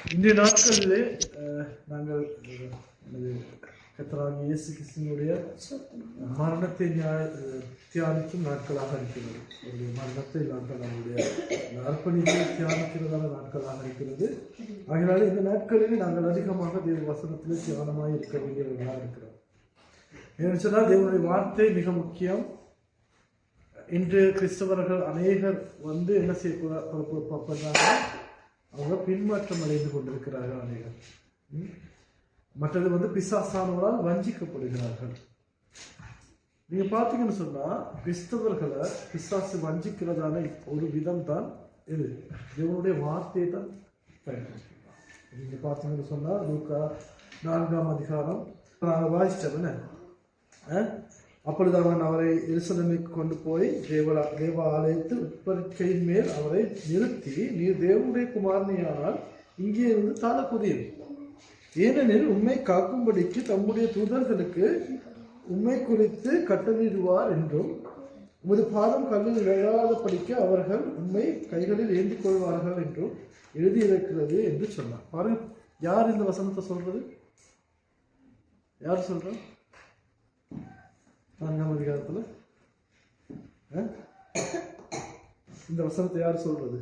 இன்றைய நாட்களிலே நாங்கள் கர்த்தராகிய இயேசு கிறிஸ்துவினுடைய மரணத்தை தியானிக்கும் நாட்களாக இருக்கிறது. அவருடைய மரணத்தை நாட்கள் நம்முடைய அர்ப்பணிப்பை தியானிக்கிறதான நாட்களாக இருக்கிறது. ஆகினால இந்த நாட்களிலே நாங்கள் அதிகமாக தேவ வசனத்திலே தியானமாக இருக்க வேண்டியவர்களாக இருக்கிறோம். ஏன்னு சொன்னால் தேவனுடைய வார்த்தை மிக முக்கியம். இன்று கிறிஸ்தவர்கள் அநேகர் என்ன செய்யப்படுறாங்க, அவங்க பின்மாற்றம் அடைந்து கொண்டிருக்கிறார்கள் அநேகர். மற்றது பிசாசானவரால் வஞ்சிக்கப்படுகிறார்கள். நீங்க பாத்தீங்கன்னு சொன்னா கிறிஸ்தவர்களை பிசாசு வஞ்சிக்கிறதான ஒரு விதம் தான் இது, தேவனுடைய வார்த்தையை தான் பயன்படுத்துகிறார். நீங்க பாத்தீங்கன்னு சொன்னா லூக்கா 4ஆம் அதிகாரம் நாங்கள் வாசிச்சவன, அப்பொழுது அவன் அவரை எருசலேமுக்கு கொண்டு போய் தேவ ஆலயத்து உட்பருக்கையின் மேல் அவரை நிறுத்தி, நீர் தேவனுடைய குமாரனியானால் இங்கே இருந்து தாழ புரியும், ஏனெனில் உம்மை காக்கும்படிக்கு தம்முடைய தூதர்களுக்கு உம்மை குறித்து கட்டளையிடுவார் என்றும் உமது பாதம் கல்லில் விழாதபடிக்க அவர்கள் உம்மை கைகளில் ஏந்திக் கொள்வார்கள் என்றும் எழுதியிருக்கிறது என்று சொன்னார். பாருங்க, யார் இந்த வசனத்தை சொல்றது? யார் சொல்ற? 4ஆம் அதிகாரத்துல இந்த வசனத்தை யார் சொல்றது?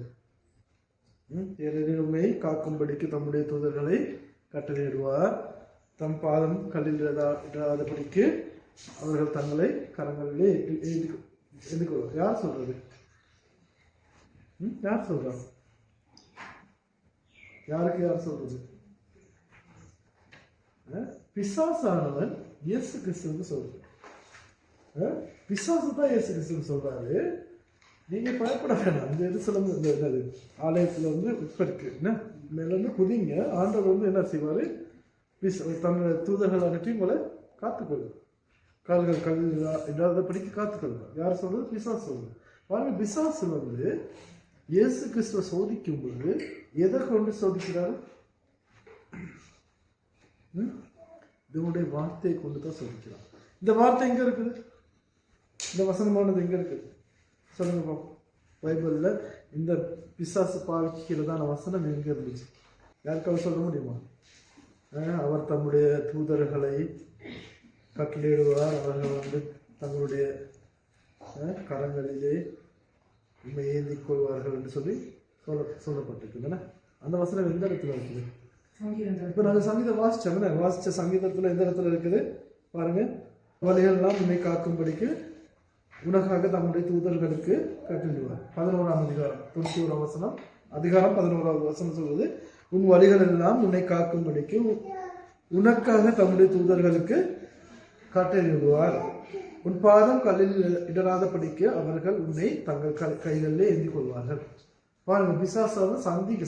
உண்மையை காக்கும்படிக்கு தம்முடைய தூதர்களை கட்டளையிடுவார், தம் பாதம் கல்லில் இடாதபடிக்கு அவர்கள் தங்களை கரங்களிலே எதிர்கொள்வார். யார் சொல்றது? யார் சொல்றாங்க? யாருக்கு யார் சொல்றது? பிசாசானவன் இயேசு கிறிஸ்துவுக்கு சொல்றது. பிசாசு தான் இயேசு கிறிஸ்துன்னு சொல்றாரு. நீங்க பயப்பட வேணாம். இந்த எருசலேம் ஆலயத்துல உட்பருக்கு மேல குதிங்க, ஆண்டவர் என்ன செய்வாரு, தன்னுடைய தூதர்கள் அனுப்பி உங்களை காத்துக்கொள்ளும், கால்கள் கல்லில் இடாதபடிக்கு காத்துக்கொள்வார். யார் சொல்றது? பிசாசு சொல்றது. பாருங்க, பிசாசு இயேசு கிறிஸ்துவ சோதிக்கும் பொழுது எதை கொண்டு சோதிக்கிறாரு? இதனுடைய வார்த்தையை கொண்டு தான் சோதிக்கிறார். இந்த வார்த்தை எங்க இருக்குது? இந்த வசனமானது எங்க இருக்குது? சொல்லுங்க பாப்போம். பைபிள்ல இந்த பிசாசு பாவிக்கிறதான வசனம் எங்க இருந்துச்சு? யாருக்காவது சொல்ல முடியுமா? அவர் தம்முடைய தூதர்களை கட்டளையிடுவார், அவர்கள் தங்களுடைய கரங்களிலே உண்மை ஏந்திக் கொள்வார்கள் என்று சொல்லப்பட்டிருக்கு. அந்த வசனம் எந்த இடத்துல இருக்குது? இப்ப நாங்க சங்கீதம் வாசிச்ச சங்கீதத்துல எந்த இடத்துல இருக்குது பாருங்க. வழிகளெல்லாம் உன்னை காக்கும்படிக்கு உனக்காக தம்முடைய தூதர்களுக்கு கட்டளையிடுவார். 11ஆம் அதிகாரம் 91 வசனம், அதிகாரம் 11வது வசனம் சொல்வது, உன் வழிகள் எல்லாம் உன்னை காக்கும்படிக்கு உனக்காக தம்முடைய தூதர்களுக்கு கட்டளையிடுவார், உன் பாதம் கல்லில் இடராதபடிக்கு அவர்கள் உன்னை தங்கள் கைகளிலே ஏந்திக் கொள்வார்கள். பாருங்க, பிசாசான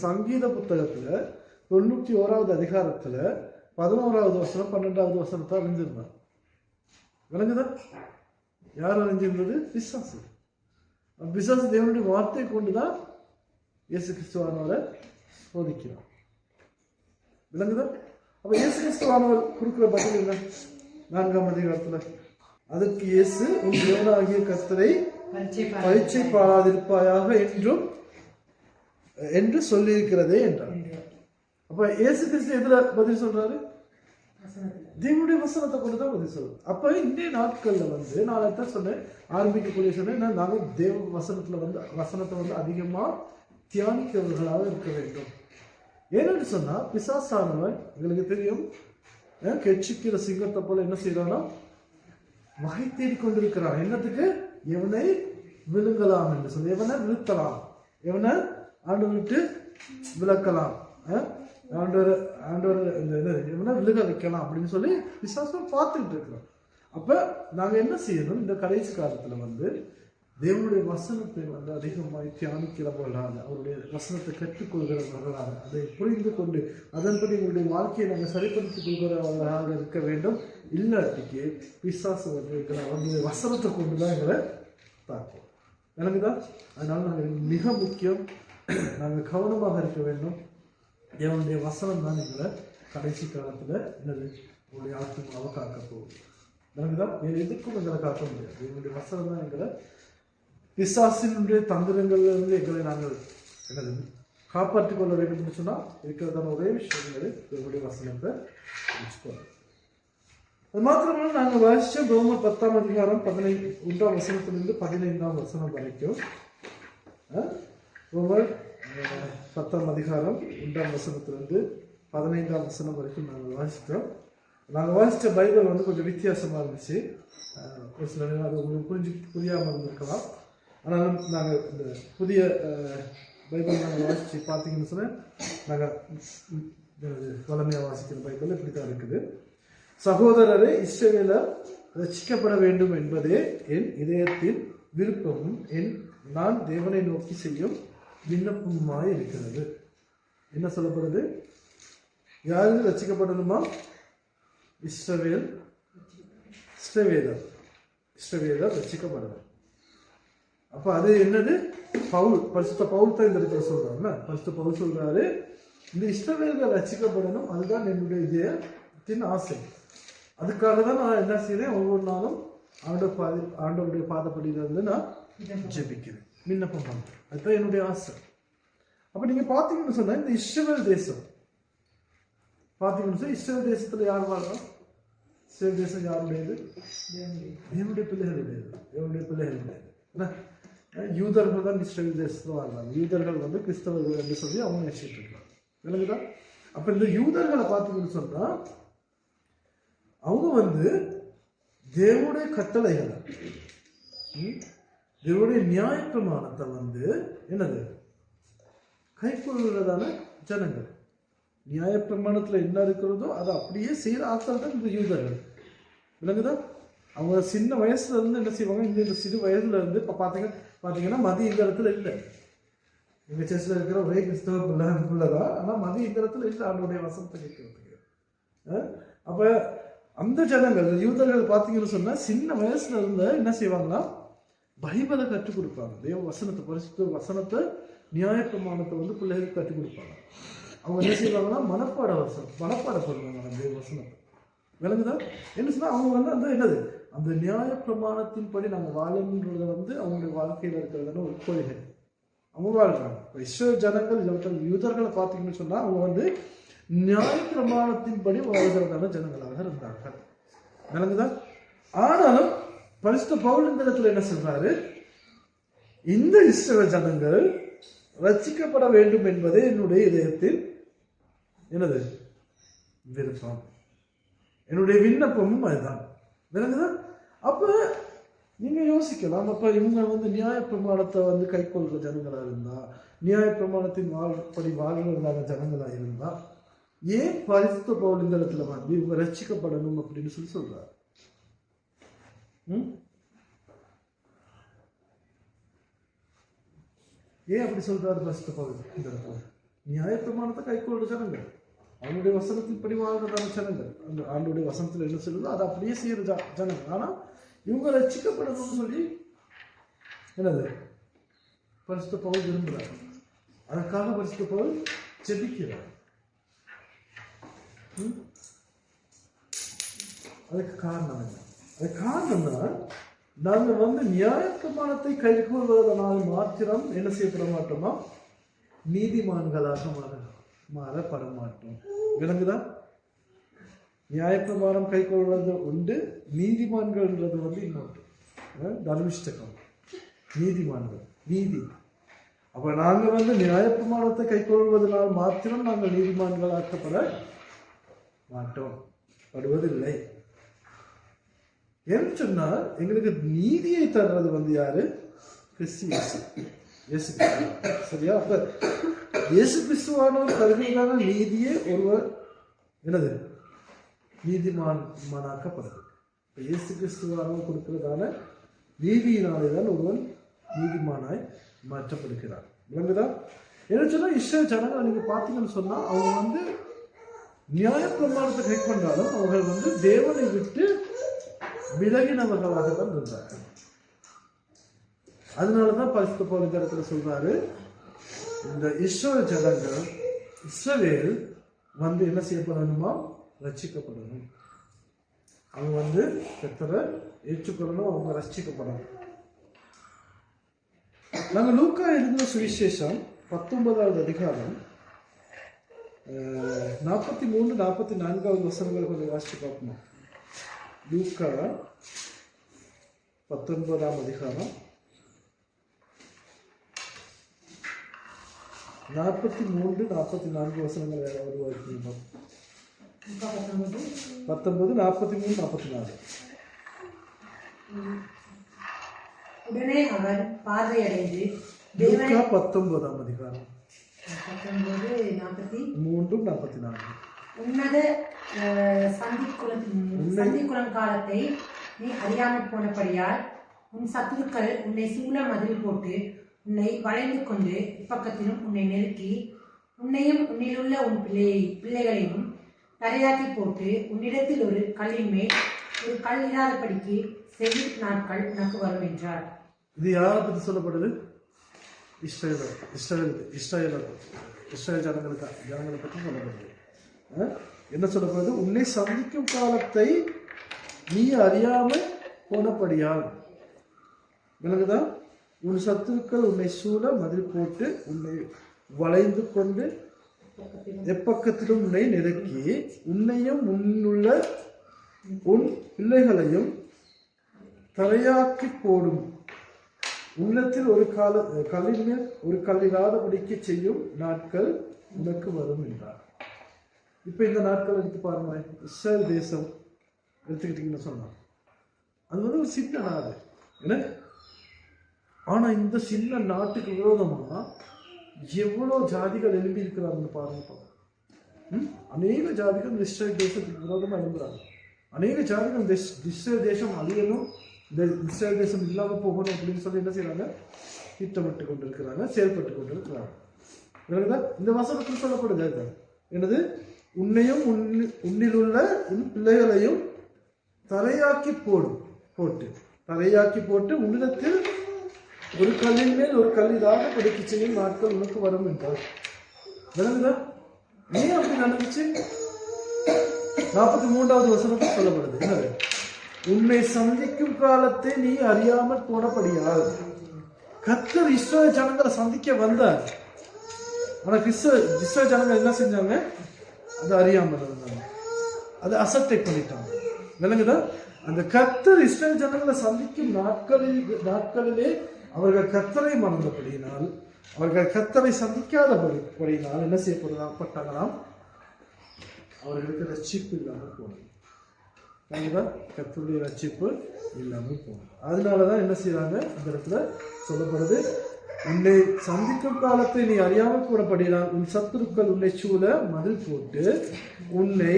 சங்கீத புத்தகத்துல 91வது அதிகாரத்துல 11வது வசனம் 12வது வசனத்தை அறிஞ்சிருந்தார். விளங்குதா? யார் அறிஞ்சிருந்தது? பிசாசு. பிசாசு தேவனுடைய வார்த்தையை கொண்டுதான் இயேசு கிறிஸ்துவானவரை சோதிக்கிறார். விளங்குதா? அப்ப இயேசு கிறிஸ்துவானவர் கொடுக்கிற பதில் என்ன? 4ஆம் அதிகாரத்துல, அதற்கு இயேசு உன் தேவனாகிய கர்த்தரை பரீட்சை பாராதிருப்பாயாக என்று சொல்லியிருக்கிறதே என்றார். அப்ப இயேசு கிறிஸ்து எதுல பதில் சொல்றாரு? தேவனுடைய வசனத்தை கொண்டுதான் பதில் சொல்றோம். அப்ப இன்றைய நாட்கள்ல நான் தான் சொன்னேன், ஆரம்பிக்கக்கூடிய சொன்னேன், நாங்கள் தேவ வசனத்தை அதிகமா தியானிக்கிறவர்களாக இருக்க வேண்டும். ஏன்னு சொன்னா பிசாசானவன் எங்களுக்கு தெரியும், கெச்சிக்கிற சிங்கத்தை போல என்ன செய்யறானா, வகை தேடி கொண்டிருக்கிறான். என்னத்துக்கு? எவனை விழுங்கலாம் என்று சொல்லி, எவனை வீழ்த்தலாம், எவனை ஆண்டு விட்டு விளக்கலாம், ஆண்டவர் விழுக வைக்கலாம் அப்படின்னு சொல்லி விசுவாசம் பார்த்துட்டு இருக்கிறோம். அப்ப நாங்க என்ன செய்யணும்? இந்த கடைசி காலத்துல தேவனுடைய வசனத்தை அதிகமாக தியானிக்கிறவர்களாக, அவருடைய வசனத்தை கற்றுக்கொள்கிறவர்களாக, அதை புரிந்து கொண்டு அதன்படி உங்களுடைய வாழ்க்கையை நாங்கள் சரிப்படுத்திக் கொள்கிறவர்களாக இருக்க வேண்டும். இல்லாட்டிக்கு பிசாசு அவருடைய வசனத்தை கொண்டுதான் எங்களை தாக்கும். எனக்குதான் அதனால நாங்கள் மிக முக்கியம், நாங்கள் கவனமாக இருக்க வேண்டும். தேவனுடைய வசனம் தான் எங்களை கடைசி காலத்துல உங்களுடைய ஆத்மாவை காக்க போகுது. எனக்குதான் வேறு எதுக்கும் எங்களை காக்க முடியாது. தேவனுடைய வசனம் தான் எங்களை பிசாசினுடைய தந்திரங்கள்ல இருந்து எங்களை நாங்கள் காப்பாற்றிக் கொள்ள வேண்டும் என்று சொன்னா இருக்கிறதான ஒரே விஷயம் தேவனுடைய வசனத்தை வச்சுக்கோங்க. அது மாத்திரமல்ல நாங்கள் வாசிச்ச ரோமர் 10ஆம் அதிகாரம் 1ஆம் வசனத்திலிருந்து 15ஆம் வசனம் வரைக்கும், ரோமர் 10ஆம் அதிகாரம் 1ஆம் வசனத்திலிருந்து 15ஆம் வசனம் வரைக்கும் நாங்கள் வாசித்தோம். நாங்கள் வாசித்த பைபிள் கொஞ்சம் வித்தியாசமாக இருந்துச்சு. ஒரு சில நேரம் அது உங்களுக்கு புரியாமல் இருந்திருக்கலாம். ஆனாலும் நாங்கள் இந்த புதிய பைபிள் நாங்கள் வாசித்து பார்த்தீங்கன்னு சொன்னால் நாங்கள் வளமையாக வாசிக்கிற பைபிள் இப்படி தான் இருக்குது. சகோதரரே, இஸ்ரவேலர் ரட்சிக்கப்பட வேண்டும் என்பதே என் இதயத்தின் விருப்பமும் நான் தேவனை நோக்கி செய்யும் விண்ணப்பமாய் இருக்கிறது. என்ன சொல்லப்படுது? யாரு ரட்சிக்கப்படணுமா? இஸ்ரவேலர் ரட்சிக்கப்படணும். அப்ப அது என்னது? பவுல், பரிசுத்த பவுல் தான் இந்த இடத்துல சொல்றாங்க. பரிசுத்த பவுல் சொல்றாரு, இந்த இஸ்ரவேலர்கள் ரட்சிக்கப்படணும், அதுதான் என்னுடைய இதயத்தின் ஆசை. அதுக்காக தான் நான் என்ன செய்யறேன், ஒவ்வொரு நாளும் ஆண்டவருடைய பாதப்படியிலிருந்து நான் ஜெபிக்கிறேன், விண்ணப்பம் பண்றேன். அதுதான் என்னுடைய ஆசை. அப்ப நீங்க பாத்தீங்கன்னு சொன்னா இந்த இஸ்ரவேல் தேசம் பாத்தீங்கன்னு சொன்னா இஸ்ரவேல் தேசத்துல யார் வாழ்றோம்? இஸ்ரவேல் தேசம் யாருடையது? தேவனுடைய பிள்ளைகளுடையது. யூதர்கள் தான் இஸ்ரவேல் தேசத்துல வாழ்றாங்க. யூதர்கள் கிறிஸ்தவர்கள் என்று சொல்லி அவங்க நினைச்சிட்டு இருக்காங்க. விளங்குதா? அப்ப இந்த யூதர்களை பார்த்தீங்கன்னு சொன்னா அவங்க தேவனுடைய கட்டளைகளை, தேவனுடைய நியாயப்பிரமாணத்தை என்னது கைக்கொள்கிறதான ஜனங்கள். நியாயப்பிரமாணத்துல என்ன இருக்கிறதோ அதை அப்படியே செய்யற ஆட்கள் தான் இந்த யூதர்கள். விளங்குதா? அவங்க சின்ன வயசுல இருந்து என்ன செய்வாங்க, இந்த சிறு வயசுல இருந்து இப்ப பாத்தீங்கன்னா மதி இந்த இடத்துல இல்லை. எங்க சர்ச்சில் இருக்கிற ஒரே கிறிஸ்தவ பிள்ளைதான். ஆனா மதி இந்த இடத்துல இல்லை அவனுடைய வசனத்தை கேட்கறதுக்கு. அப்ப அந்த ஜனங்கள் யூதர்கள் பாத்தீங்கன்னு சொன்னா சின்ன வயசுல இருந்து என்ன செய்வாங்கன்னா பைபிளை கற்றுக் கொடுப்பாங்க. தேவ வசனத்தை, பரிசுத்த வசனத்தை, நியாயப்பிரமாணத்தை பிள்ளைகளுக்கு கற்றுக் கொடுப்பாங்க. அவங்க என்ன செய்வாங்கன்னா மனப்பாடப்படுவாங்க தேவ வசனத்தை. விளங்குதா? என்ன சொன்னா அவங்க அந்த என்னது அந்த நியாயப்பிரமாணத்தின்படி நாங்கள் வாழணுன்றத அவங்களுடைய வாழ்க்கையில் இருக்கிறதான ஒரு கொள்கை அவங்க வாழ்றாங்க. இப்போ இஸ்ரவேல் ஜனங்கள் யூதர்களை பார்த்தீங்கன்னு சொன்னா அவங்க நியாயப்பிரமாணத்தின்படி வாழ்கிறதான ஜனங்களாக இருந்தார்கள். விளங்குதா? ஆனாலும் பரிசுத்த பவுல் இந்த இடத்துல என்ன சொல்றாரு, இந்த இஸ்ரவேல் ஜனங்கள் ரட்சிக்கப்பட வேண்டும் என்பதே என்னுடைய இதயத்தில் என்னது விருப்பம், என்னுடைய விண்ணப்பமும் அதுதான். விளங்குதா? அப்ப நீங்க யோசிக்கலாம், அப்ப இவங்க நியாயப்பிரமாணத்தை கைக்கொள்கிற ஜனங்களா இருந்தா, நியாயப்பிரமாணத்தின் படி வாழ்கிறதான ஜனங்களா இருந்தா, ஏன் பரிசுத்த பவுல் இந்த இடத்துல இவங்க ரட்சிக்கப்படணும் அப்படின்னு சொல்றாரு? ஏன் அப்படி சொல்றாரு பரிசுத்த பவுல் இந்த இடத்துல? நியாயப்பிரமாணத்தை கைக்கொள்ற ஜனங்கள், அவனுடைய வசனத்தின்படி வாழ்றதான ஜனங்கள், அந்த ஆண்டுடைய வசனத்துல என்ன சொல்லுதோ அதை அப்படியே செய்யற ஜனங்கள். ஆனா இவங்க ரட்சிக்கப்படணும்னு சொல்லி என்னது பரிசுத்த பவுல் விரும்புறாரு. அதற்காக பரிசுத்த பவுல் ஜெபிக்கிறார். அதுக்கு காரணம் என்ன? அது காரணம் தான் நாங்க நியாயப்பிரமாணத்தை கைகொள்வதனால் மாத்திரம் என்ன செய்யப்பட மாட்டோமா, நீதிமான்களாக மாறப்பட மாட்டோம். விளங்குதா? நியாயப்பிரமாணம் கைக்கொள்வது உண்டு, நீதிமான்கள்ன்றது இன்னொன்று. தர்மிஷ்டகம், நீதிமான்கள், நீதி. அப்ப நாங்க நியாயப்பிரமாணத்தை கைக்கொள்வதனால் மாத்திரம் நாங்கள் நீதிமான்களாக்கப்பட மாட்டோம், படுவதில்லை. ஏன்னு சொன்னால் எங்களுக்கு நீதியை தர்றது யாரு? கிறிஸ்து இயேசு. சரியா? அப்ப இயேசு கிறிஸ்துவானவர் தருகிறதான நீதியே ஒருவர் என்னது நீதிமானாக்கப்படுது. இயேசு கிறிஸ்துவானவர் கொடுக்கிறதான நீதியினாலேதான் ஒருவன் நீதிமானாய் மாற்றப்படுகிறார். விளங்குதா? என்ன சொன்னா இஸ்ரவேல் ஜனங்கள் நீங்க பாத்தீங்கன்னு சொன்னா அவங்க நியாயப்பிரமாணத்தை கைக்கொண்டாலும் அவர்கள் தேவனை விட்டு விலகினவர்களாக தான் இருந்தார்கள். அதனாலதான் பரிசுத்த பவுல் இந்த இடத்துல சொல்றாரு, இந்த இஸ்ரவேல் ஜனங்கள், இஸ்ரவேல் என்ன செய்யப்படணுமா, ரட்சிக்கப்படணும். அவங்க கர்த்தரை ஏற்றுக்கொள்ளணும், அவங்க ரட்சிக்கப்படணும். நாங்க லூக்கா எழுதின சுவிசேஷம் 19வது அதிகாரம் 43, 44வது வசனங்களை கொஞ்சம் வாசிச்சு பார்க்கணும். லூக்கா 19ஆம் அதிகாரம் 43, 44 வசனங்கள் யாராவது வாசிக்கணும். 19, 43, 44. உடனே அவர் பார்வையடைந்து 19ஆம் அதிகாரம் 19, 43, 44. உன்னத சந்திக்குளம் காலத்தை நீ அறியாமல் போனபடியால் உன் சத்துருக்கள் உன்னை சூழ மதில் போட்டு உன்னை வளைந்து கொண்டு இப்பக்கத்திலும் உன்னை நெருக்கி உன்னையும் உன்னிலுள்ள உன் பிள்ளைகளையும் தரையாக்கி போட்டு உன்னிடத்தில் ஒரு கல்லின் மேல் ஒரு கல் இல்லாதபடிக்கு செவி நாட்கள் உனக்கு வரும் என்றார். இது யாரை பற்றி சொல்லப்படுது? இஸ்ரேல் ஜனங்களை பற்றி சொல்லப்படுது. என்ன சொல்லப்படுது? உன்னை சந்திக்கும் காலத்தை நீ அறியாமல் போனபடியால். விளங்குதா? உன் சத்துருக்கள் உன்னை சூழ மதில் போட்டு உன்னை வளைந்து கொண்டு எப்பக்கத்திலும் உன்னை நெருக்கி உன்னையும் உன்னுள்ள உன் பிள்ளைகளையும் தரையாக்கி போடும் உள்ளத்தில் ஒரு கல்லின் மேல் ஒரு கல்லில்லாதபடிக்கு செய்யும் நாட்கள் உனக்கு வரும் என்றார். இப்ப இந்த நாட்கள் எடுத்து பாருங்க. இஸ்ரேல் தேசம் எடுத்துக்கிட்டீங்கன்னு சொன்னா அது வந்து ஒரு சின்ன நாடு என்ன. ஆனா இந்த சின்ன நாட்டுக்கு விரோதமா எவ்வளவு ஜாதிகள் எழுப்பி இருக்கிறாங்கன்னு பாருங்க. அநேக ஜாதிகள் இந்த இஸ்ரேல் தேசத்துக்கு விரோதமா எழும்புறாங்க. அநேக ஜாதிகள் இந்த இஸ்ரேல் தேசம் அழியணும், இந்த இஸ்ரேல் தேசம் இல்லாமல் போகணும் அப்படின்னு சொல்லி என்ன செய்யறாங்க? திட்டமிட்டு கொண்டிருக்கிறாங்க, செயல்பட்டு கொண்டிருக்கிறாங்க. இந்த வசனத்தில் சொல்லப்படுது என்னது? உன்னையும் உன்னில் உள்ள உன் பிள்ளைகளையும் தரையாக்கி போட்டு உன்னிடத்தில் ஒரு கல்லின் மேல் ஒரு கல்லிதாக படிக்க செய்யும் நாட்கள் உனக்கு வரும் என்றார். விளங்குதா? ஏன் அப்படி நடந்துச்சு? 43வது வசனத்தில் சொல்லப்படுது என்னது? உன்னை சந்திக்கும் காலத்தை நீ அறியாமல் போனபடியால். கர்த்தர் இஸ்ரவேல் ஜனங்களை சந்திக்க வந்தார். ஆனா இஸ்ரவேல் ஜனங்கள் என்ன செஞ்சாங்க? அது அறியாமல் இருந்தாங்க, அதை அசட்டை பண்ணிட்டாங்க. விளங்குதா? அந்த கர்த்தர் இஸ்ரவேல் ஜனங்களை சந்திக்கும் நாட்களிலே அவர்கள் கர்த்தரை மறந்தபடியினால், அவர்கள் கர்த்தரை சந்திக்காதபடியினால் என்ன செய்யப்பட்டாங்களாம்? அவர்களுக்கு ரட்சிப்பு இல்லாமல் போனது. கர்த்தருடைய ரட்சிப்பு இல்லாமல் போனது. அதனாலதான் என்ன செய்யறாங்க? அந்த இடத்துல சொல்லப்படுது, உன்னை சந்திக்கும் காலத்தை நீ அறியாமல் போனபடினால் உன் சத்துருக்கள் உன்னை சூழ மதில் போட்டு உன்னை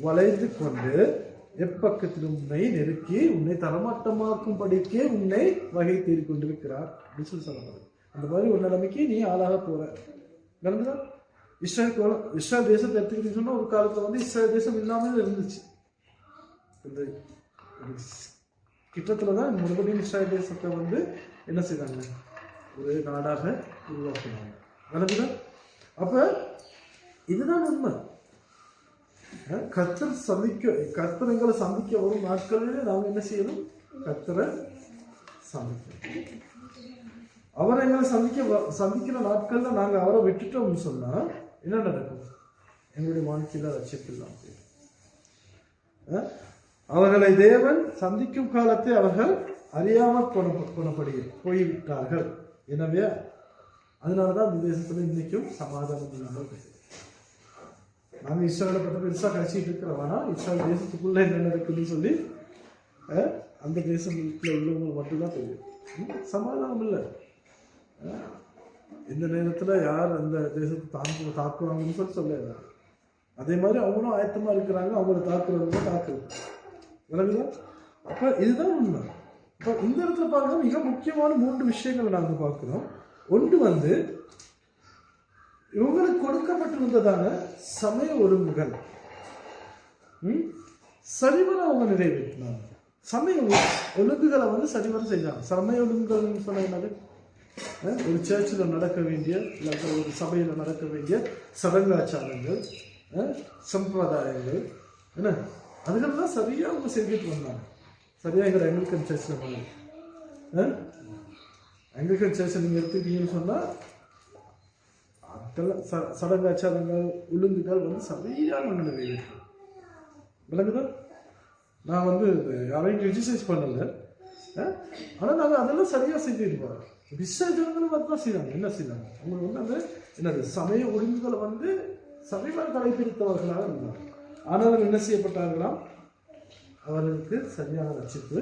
வளைந்து கொண்டு எப்பக்கத்திலும் உன்னை நெருக்கி உன்னை தரமாட்டமாக்கும் படிக்கே உன்னை வகை தேடி கொண்டிருக்கிறார் அப்படின்னு சொல்லப்படுது. அந்த மாதிரி ஒரு நிலைமைக்கு நீ ஆளாக போற. நடந்துதான் இஸ்ரேல் தேசத்தை எடுத்துக்கிட்டு சொன்னா ஒரு காலத்துல வந்து இஸ்ரேல் தேசம் இல்லாமல் இருந்துச்சு. இந்த கிட்டத்துலதான் மறுபடியும் இஸ்ரேல் தேசத்தை வந்து என்ன செய்தாங்க? ஒரு நாடாக உருவாக்குனாங்க. நடந்துதான். அப்ப இதுதான் உண்மை. கர்த்தர் எங்களை சந்திக்க வரும் நாட்களிலே நாங்க என்ன செய்யணும்? கர்த்தரை சந்திக்கணும். அவரை எங்களை சந்திக்கிற நாட்கள்ல நாங்க அவரை விட்டுட்டோம்னு சொன்னா என்ன நடக்கும்? எங்களுடைய வாழ்க்கையில ரட்சிப்பு இல்லாம அவர்களை தேவன் சந்திக்கும் காலத்தை அவர்கள் அறியாமல் போய்விட்டார்கள். எனவே அதனாலதான் இந்த தேசத்துல இன்னைக்கும் சமாதானம் இல்லாமல் போயிருக்கு. நாங்க இஸ்ரேலை பற்றி பெருசா கழிச்சிட்டு இருக்கிறோம்னா இஸ்ரேல் தேசத்துக்குள்ள என்ன நடக்குதுன்னு சொல்லி அந்த தேசத்துல உள்ளவங்க மட்டும்தான் தெரியும். சமாதானம் இல்லை. இந்த நேரத்துல யார் அந்த தேசத்தை தாக்குவாங்கன்னு சொல்ல. அதே மாதிரி அவங்களும் ஆயத்தமா இருக்கிறாங்க, அவங்கள தாக்குறவங்க தாக்குறது. விளங்குதா? அப்ப இதுதான் உண்மை. அப்ப இந்த இடத்துல பாருங்க, மிக முக்கியமான 3 விஷயங்களை நாங்க பார்க்கிறோம். ஒன்று வந்து இவங்களுக்கு கொடுக்கப்பட்டிருந்ததான சமய ஒழுங்குகள் சரிவர அவங்க நிறைவேற்றினாங்க. சமய ஒழுங்குகளை வந்து சரிவர செஞ்சாங்க. சமய ஒழுங்குகள் சொன்ன என்னது? ஒரு சர்ச்சில் நடக்க வேண்டிய இல்லை ஒரு சபையில் நடக்க வேண்டிய சடங்காச்சாரங்கள், சம்பிரதாயங்கள் என்ன, அதுகள்லாம் சரியா அவங்க செஞ்சுட்டு வந்தாங்க. சரியா எங்கள் ஆங்கிலிக்கன் சர்ச்சில் மாதிரி ஆங்கிலிக்கன் சர்ச்சை நீங்கள் எடுத்துக்கிட்டீங்கன்னு சொன்னால் சடங்காச்சாரங்கள் ஒழுங்குகள் வந்து சரியான நிறைவேறு விளங்குதா. நான் வந்து யாரையும் கிரிட்டிசைஸ் பண்ணலை, ஆனால் நாங்கள் அதெல்லாம் சரியாக செஞ்சுருப்போம். விசேஷங்களும் அதுதான் செய்கிறாங்க. என்ன செய்யறாங்க, அவங்களுக்கு வந்து அந்த என்னது சமய ஒழுங்குகளை வந்து சபைவார் கடைபிடித்தவர்களாக இருந்தாங்க. ஆனாலும் என்ன செய்யப்பட்டார்களாம், அவர்களுக்கு சரியான ரட்சிப்பு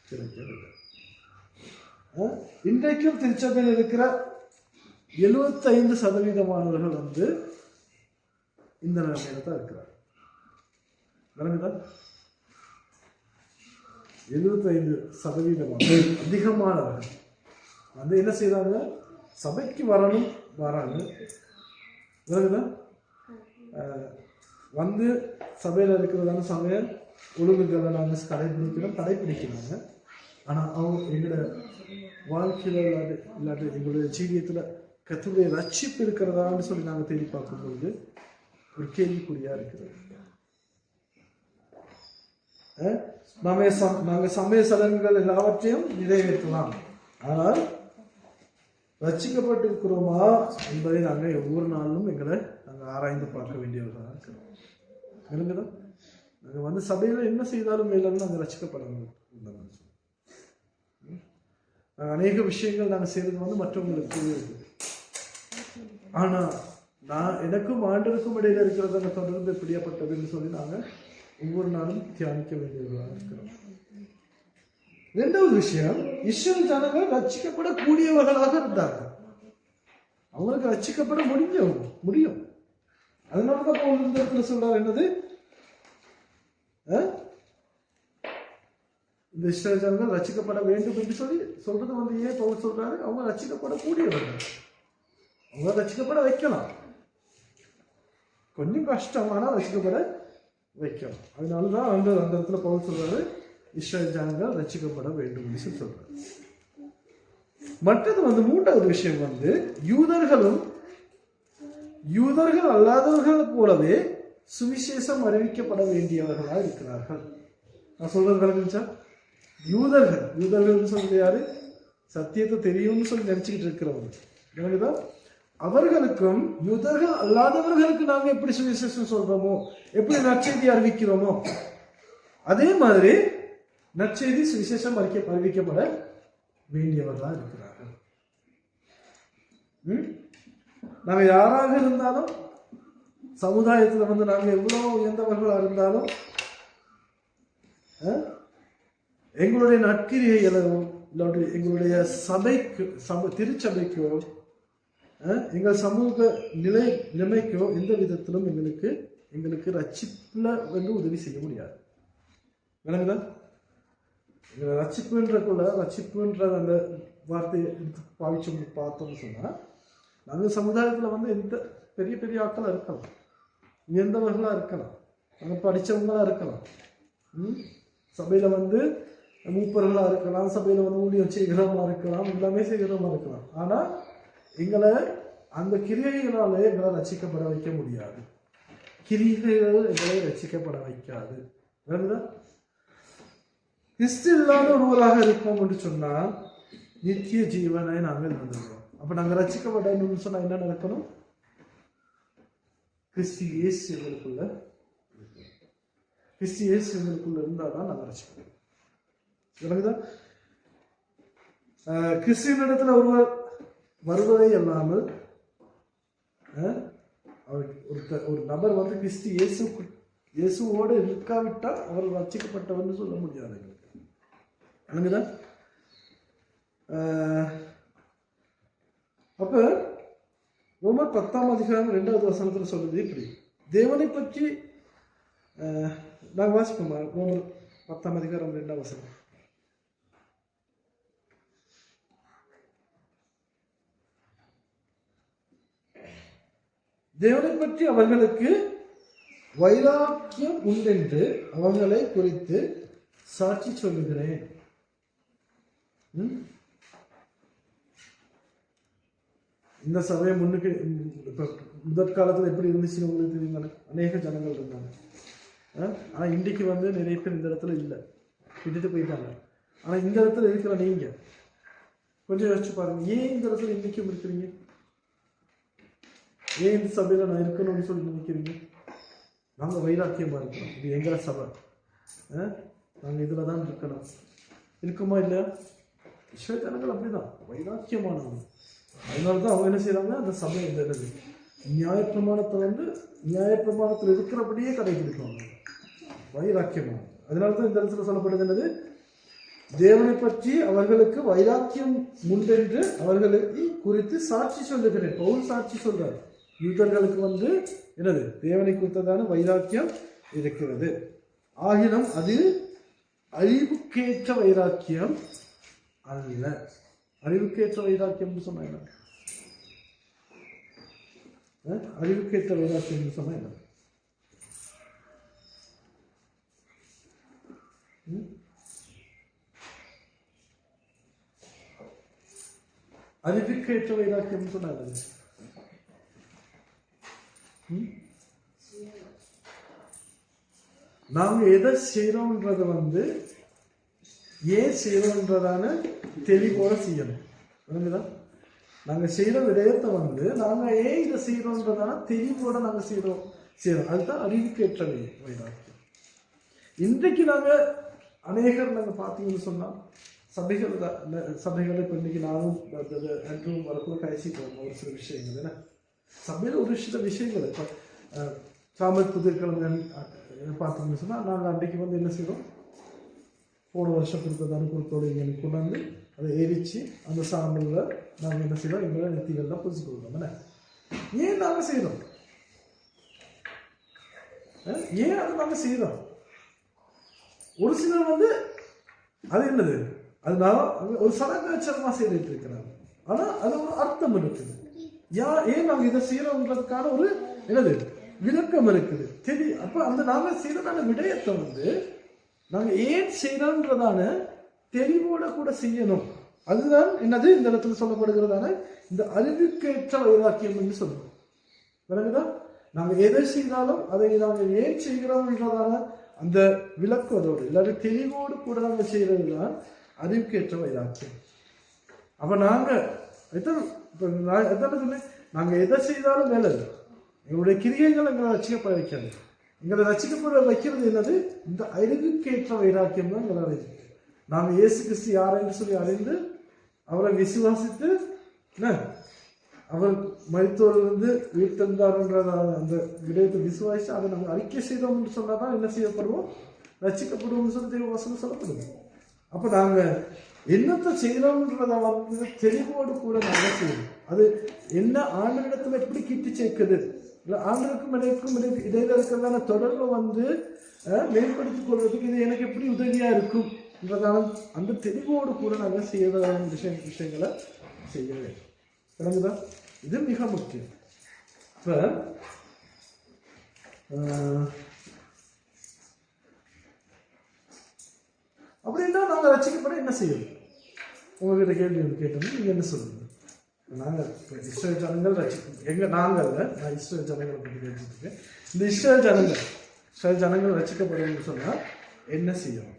கிடைக்கவில்லை. இன்றைக்கும் திருச்சபையில் இருக்கிற 75% வந்து இந்த நிலைமையில தான் இருக்கிறார். விளங்குதா? 75% அதிகமானவர்கள் வந்து என்ன செய்யறாங்க, சபைக்கு வரணும் வராங்க. விளங்குதா? வந்து சபையில் இருக்கிறதான சமய ஒழுங்குகளை நாங்கள் கடைபிடிக்கிறாங்க. ஆனால் அவங்க எங்களோட வாழ்க்கையில் இல்லாட்டி எங்களுடைய ஜீவியத்தில் கர்த்தருடைய ரட்சிப்பு இருக்கிறதான்னு சொல்லி நாங்கள் தேடி பார்க்கும்போது ஒரு கேள்விக்குறியா இருக்கிறது. நாங்கள் சமய சடங்குகள் எல்லாவற்றையும் நிறைவேற்றலாம், ஆனால் ரட்சிக்கப்பட்டிருக்கிறோமா என்பதை நாங்கள் ஒவ்வொரு நாளும் எங்களை நாங்கள் ஆராய்ந்து பார்க்க வேண்டியவர்களாக இருக்கிறோம். விளங்குதா? நாங்கள் வந்து சபையில் என்ன செய்தாலும் மேலும் நாங்கள் ரட்சிக்கப்படணும். அநேக விஷயங்கள் நாங்கள் செய்வது வந்து மற்றவங்களுக்கு இருக்குது. ஆனால் நான் எனக்கும் ஆண்டருக்கும் இடையில இருக்கிறத அந்த தொடர்பு எப்படியாப்பட்டதுன்னு சொல்லி நாங்கள் ஒவ்வொரு நாளும் தியானிக்க வேண்டியவர்களாக இருக்கிறோம். இரண்டாவது விஷயம், இஸ்ரவேல் ஜனங்கள் ரட்சிக்கப்படக்கூடியவர்களாக இருந்தார்கள். அவங்களுக்கு ரட்சிக்கப்பட முடியும். அதனாலதான் பவுல் இந்த இடத்துல சொல்றாரு, என்னது, இந்த இஸ்ரவேல் ஜனங்கள் ரட்சிக்கப்பட வேண்டும் என்று சொல்லி சொல்றது வந்து ஏன் பவுல் சொல்றாரு, அவங்க ரட்சிக்கப்படக்கூடியவர்கள். அவங்க ரட்சிக்கப்பட வைக்கலாம், கொஞ்சம் கஷ்டம், ஆனால் ரட்சிக்கப்பட வைக்கலாம். அதனாலதான் அந்த இடத்துல பவுல் சொல்றாரு, இஸ்ரவேல் ஜனங்கள் ரட்சிக்கப்பட வேண்டும் என்று சொல்றாரு. மற்றது வந்து மூன்றாவது விஷயம் வந்து, யூதர்கள் அல்லாதவர்கள் போலவே சுவிசேஷம் அறிவிக்கப்பட வேண்டியவர்களாக இருக்கிறார்கள். நான் சொல்றது விளங்குச்சா? யூதர்கள் சொல்றது யாரு? சத்தியத்தை தெரியும்னு சொல்லி நினைச்சுக்கிட்டு இருக்கிறவங்க. விளங்குதா? அவர்களுக்கும் யூதர்கள் அல்லாதவர்களுக்கு நாங்க எப்படி சுவிசேஷம் சொல்றோமோ, எப்படி நற்செய்தி அறிவிக்கிறோமோ, அதே மாதிரி நற்செய்தி சுவிசேஷம் அறிவிக்கப்பட வேண்டியவர்களா இருக்கிறார்கள். நாங்க யாராக இருந்தாலும், சமுதாயத்துல வந்து நாங்க எவ்வளவு உயர்ந்தவர்களா இருந்தாலும், எங்களுடைய நற்கிரியைகளோ இல்லாட்டி எங்களுடைய திருச்சபைக்கோ எங்கள் சமூக நிலைமைக்கோ எந்த விதத்திலும் எங்களுக்கு ரட்சிப்புல வந்து உதவி செய்ய முடியாது. விளங்குதா? ரட்சிப்புன்ற அந்த வார்த்தையை எடுத்து பாவிச்சு பார்த்தோம்னு சொன்னா, நாங்கள் சமுதாயத்துல வந்து எந்த பெரிய பெரிய ஆட்களா இருக்கலாம், உயர்ந்தவர்களா இருக்கலாம், நாங்கள் படிச்சவங்களா இருக்கலாம், சபையில வந்து மூப்பர்களா இருக்கலாம், சபையில வந்து ஊழியம் செய்கிறவங்களா இருக்கலாம், எல்லாமே செய்கிறவங்களா இருக்கலாம். ஆனா எங்களை அந்த கிரியைகளாலே எங்களை ரட்சிக்கப்பட வைக்க முடியாது. கிரியைகள் எங்களை ரட்சிக்கப்பட வைக்காது. வேறுதா? கிறிஸ்து இல்லாத ஒருவராக இருப்போம் என்று சொன்னால் நித்திய ஜீவனை நாங்கள் வந்துடுறோம். அப்ப நாங்க ரட்சிக்கப்படணும்னு சொன்னா என்ன நடக்கணும்? கிறிஸ்து இயேசு எங்களுக்குள்ள இருந்தாதான் நாங்க ரட்சிக்கணும். விளங்குதா? கிறிஸ்துவினிடத்துல ஒருவர் வருவதே அல்லாமல் ஒரு நபர் வந்து கிறிஸ்து இயேசுவோடு இருக்காவிட்டால் அவர் ரட்சிக்கப்பட்டவர்னு சொல்ல முடியாது எங்களுக்கு. விளங்குதா? அப்ப ரோமர் 10:2 சொல்லுது இப்படி, தேவனை பற்றி நாங்கள் வாசிப்போமா? ரோமர் 10:2. தேவனை பற்றி அவர்களுக்கு வைராக்கியம் உண்டென்று அவர்களை குறித்து சாட்சி சொல்லுகிறேன். இந்த சபையை முன்னுக்கு முதற்காலத்தில் எப்படி இருந்துச்சுன்னு உங்களுக்கு தெரியுங்க. அநேக ஜனங்கள் இருந்தாங்க. ஆனா இன்றைக்கு வந்து நிறைய பேர் இந்த இடத்துல இல்லை, விட்டுட்டு போயிட்டாங்க. ஆனா இந்த இடத்துல இருக்கிற நீங்க கொஞ்சம் யோசிச்சு பாருங்க, ஏன் இந்த இடத்துல இன்னைக்கும் இருக்கிறீங்க? ஏன் இந்த சபையில் நான் இருக்கணும்னு சொல்லி நினைக்கிறீங்க? நாங்கள் வைராக்கியமாக இருக்கணும், இது எங்களை சபை, நாங்கள் இதில் தான் இருக்கணும். இருக்குமா இல்லையா? ஜனங்கள் அப்படிதான் வைராக்கியமானவங்க. அதனால தான் அவங்க என்ன செய்கிறாங்க, அந்த சபை இந்த நியாயப்பிரமாணத்தை நியாயப்பிரமாணத்தில் இருக்கிறபடியே கடைபிடிப்பாங்க, வைராக்கியமான. அதனால தான் இந்த இடத்துல சொல்லப்படுது என்னது, தேவனை பற்றி அவர்களுக்கு வைராக்கியம் உண்டென்று அவர்களுக்கு குறித்து சாட்சி சொல்லுகிறேன். பவுல் சாட்சி சொல்றார், யூதர்களுக்கு என்னது, தேவனை குறித்ததான வைராக்கியம் இருக்கிறது. ஆகினும் அது அறிவுக்கேற்ற வைராக்கியம் அல்ல. அறிவுக்கேற்ற வைராக்கியம் சொன்னா என்ன? அறிவுக்கேற்ற வைராக்கியம் சொன்னா என்ன? அறிவுக்கேற்ற வைராக்கியம் சொன்னா என்ன? நாங்க எதை செய்யறோம்ன்றத ஏன் செய்யறோம்ன்றதான தெளிவோட செய்யணும். நாங்க செய்யற விடயத்தை நாங்க ஏன் இதை செய்யறோம்ன்றதான தெளிவோட நாங்க செய்யறோம். அதுதான் அறிவுக்கேற்ற வைராக்கியம். இன்றைக்கு நாங்க அநேகர் நாங்க பார்த்தீங்கன்னு சொன்னா சபைகளை இப்போ இன்னைக்கு நானும் அன்றும் வரக்குள்ள கழிச்சு போகணும் ஒரு சில விஷயங்கள். ஏன்னா சபையில் ஒரு சில விஷயங்கள் இப்போ சாமல் புதிர்கிழமை பார்த்தீங்கன்னு சொன்னால் நாங்கள் அன்றைக்கு என்ன செய்கிறோம், போன வருஷம் கொடுத்ததான குறுக்கோடு இங்கே கொண்டாந்து அதை எரித்து அந்த சாம்பலில் நாங்கள் என்ன செய்கிறோம், எங்களை நெத்திகள்லாம் புதுசு கொடுக்குறோம். என்ன ஏன் நாங்கள் செய்கிறோம், ஏன் அதை நாங்கள் செய்கிறோம்? ஒரு சிலர் அது என்னது, அதனால ஒரு சடங்காச்சாரமாக செய்துட்டு இருக்கிறாங்க. ஆனால் அது ஒரு அர்த்தம் இருக்குது. ஏன் நாங்கள் இதை செய்யறோம்ன்றதுக்கான ஒரு என்னது விளக்கம் இருக்குது தெரியும். அப்போ அந்த நாங்கள் செய்யறதான விடயத்தை நாங்கள் ஏன் செய்யறோன்றதான தெளிவோட கூட செய்யணும். அதுதான் என்னது இந்த இடத்துல சொல்லப்படுகிறதான இந்த அறிவுக்கேற்ற வைராக்கியம் என்று சொல்லுவோம். விளங்குதா? நாங்கள் எதை செய்தாலும் அதை நாங்கள் ஏன் செய்கிறோம்ன்றதான அந்த விளக்குவதோடு இல்லாத தெளிவோடு கூட நாங்கள் செய்யறது தான் அறிவுக்கேற்ற வைராக்கியம். அப்ப நாங்க நாங்கள் எதை செய்தாலும் மேல எங்களுடைய கிரியைகள் எங்களை ரசிக்கப்பட வைக்காது. எங்களை ரசிக்கப்பட வைக்கிறது என்னது, இந்த அறிவுக்கேற்ற வைராக்கியம் தான் எங்களை அறிவு. நாங்கள் இயேசு கிறிஸ்து யார் என்று சொல்லி அறிந்து அவரை விசுவாசித்து அவர் மரித்தோரிலிருந்து உயிர்த்தெழுந்தார்ன்ற அந்த விடயத்தை விசுவாசித்து அதை நாங்கள் அறிக்கை செய்தோம் என்று சொன்னாதான் என்ன செய்யப்படுவோம், ரசிக்கப்படுவோம் சொல்லி வசனம் சொல்லப்படுவோம். அப்போ நாங்கள் என்னத்தை செய்யறோம்ன்றத தெளிவோடு கூட நாங்கள் செய்யணும். அது என்ன ஆண்டவரிடத்துல எப்படி கிட்டி சேர்க்குது, இல்லை ஆண்டவருக்கும் இடையில இருக்கிறதான தொடர்பை மேம்படுத்திக் கொள்வதற்கு இது எனக்கு எப்படி உதவியா இருக்கும் என்றதான அந்த தெளிவோடு கூட நாங்கள் செய்யறதான விஷயங்களை செய்ய வேண்டும். விளங்குதா? இது மிக முக்கியம். இப்ப அப்படின்னா நாங்கள் ரசிக்கப்பட என்ன செய்யணும்? உங்ககிட்ட கேள்வி கேட்டோம், நீங்க என்ன சொல்லுங்க? நாங்கள் இஸ்ரேல் ஜனங்கள் ரசிக்க நான் இஸ்ரேல் ஜனங்களை பற்றி பேசிட்டு இருக்கேன். இந்த இஸ்ரேல் ஜனங்கள் ரசிக்கப்படணும்னு சொன்னா என்ன செய்யணும்?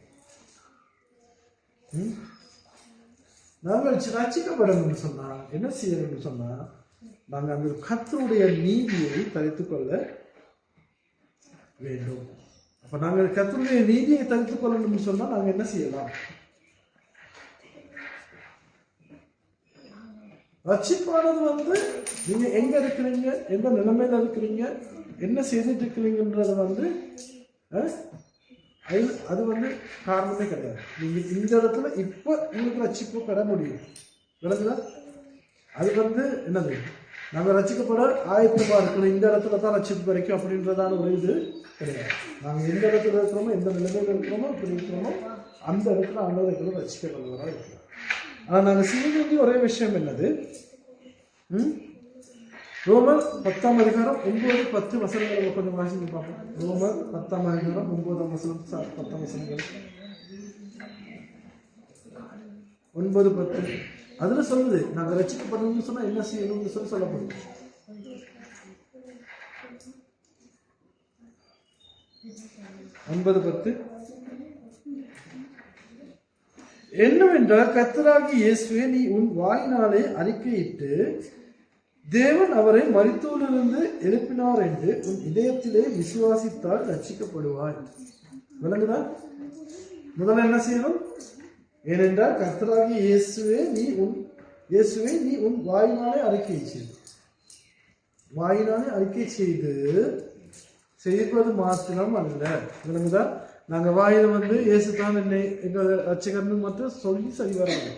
நாங்கள் ரசிக்கப்படணும்னு சொன்னா என்ன செய்யணும்னு சொன்னா நாங்கள் அந்த கர்த்தருடைய நீதியை தரித்துக் கொள்ள வேண்டும். அப்ப நாங்கள் கர்த்தருடைய நீதியை தரித்துக் கொள்ளணும்னு சொன்னா நாங்கள் என்ன செய்யலாம்? ரட்சிப்பானது நீங்க எங்க இருக்கிறீங்க, எந்த நிலைமையில இருக்கிறீங்க, என்ன செய்துட்டு இருக்கிறீங்கன்றது அது காரணமே கிடையாது. நீங்க இந்த இடத்துல இப்ப உங்களுக்கு ரட்சிப்பு பெற முடியும். விளங்குதா? அது என்னது, நாங்க ரட்சிக்கப்பட ஆயத்தமா இருக்கணும், இந்த இடத்துல தான் ரட்சிப்பு கிடைக்கும் அப்படின்றதான ஒரு இது கிடையாது. நாங்க எந்த இடத்துல இருக்கிறோமோ, எந்த நிலைமையில இருக்கிறோமோ, இப்படி இருக்கிறோமோ அந்த இடத்துல அந்த ரட்சிக்கப்படுவதாக இருக்கிறோம். ஆனா நாங்க செய்ய வேண்டிய ஒரே விஷயம் என்னது, ரோமர் 10ஆம் அதிகாரம் 9-10 வசனங்களை கொஞ்சம் வாசித்து பார்ப்போம். ரோமர் 10ஆம் அதிகாரம் 9ஆம் வசனம் 10ஆம் வசனங்கள் 9-10 அதுல சொல்லுது நாங்க ரட்சிக்கப்படணும்னு சொன்னா என்ன செய்யணும்னு சொல்லப்படுது. என்னவென்றால் கர்த்தராகிய இயேசுவே நீ உன் வாயினாலே அறிக்கையிட்டு தேவன் அவரை மரித்தோரிலிருந்து எழுப்பினார் என்று உன் இதயத்திலே விசுவாசித்தால் ரட்சிக்கப்படுவாய். விளங்குதா? முதல்ல என்ன செய்யணும்? ஏனென்றால் கர்த்தராகிய இயேசுவே நீ உன் வாயினாலே அறிக்கை செய்து, வாயினாலே அறிக்கை செய்வது மாத்திரம் அல்ல. விளங்குதா? நாங்க வாயில இயேசு தான் என்னை எங்கள் ரட்சகர்னு மட்டும் சொல்லி சரி வராது.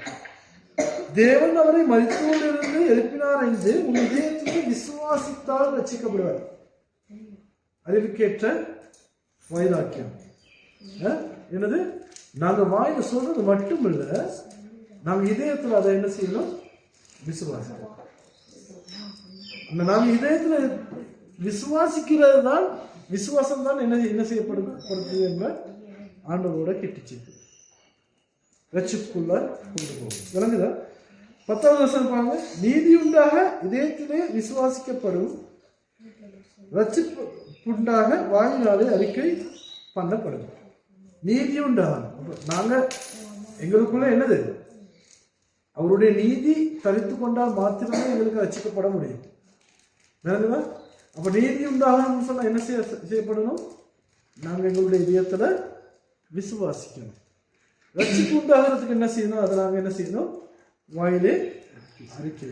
தேவன் அவரை மரித்தோரிலிருந்து எழுப்பினார் என்று உன் இதயத்திற்கு விசுவாசித்தால் ரட்சிக்கப்படுவார். அறிவுக்கேற்ற வைராக்கியம். என்னது? நாங்க வாயில சொல்றது மட்டும் இல்ல, நாங்க இதயத்துல அதை என்ன செய்யணும்? விசுவாசிக்கணும். நாங்க இதயத்துல விசுவாசிக்கிறது தான், விசுவாசம் தான் என்ன செய்யப்படுது என்ற ஆண்டவரோட கிட்டிச்சு ரட்சிப்புக்குள்ள கொண்டு போகும். விளங்குதா? 10வது வசனம் பாருங்க. நீதி உண்டாக இதயத்திலே விசுவாசிக்கப்படும், ரட்சிப்புண்டாக வாயினாலே அறிக்கை பண்ணப்படும். நீதி உண்டாகும். நாங்க எங்களுக்குள்ள என்னது? அவருடைய நீதி தரித்து கொண்டால் மாத்திரமே எங்களுக்கு ரட்சிக்கப்பட முடியும். விளங்குதா? அப்ப நீதி உண்டாகணும்னு சொன்னா என்ன செய்யப்படணும்? நாங்க எங்களுடைய இதயத்துல விசுவாசிக்கணும். ரட்சிப்பு உண்டாகிறதுக்கு என்ன செய்யணும்? அதை நாங்க என்ன செய்யணும்? வாயிலே அறிக்கை.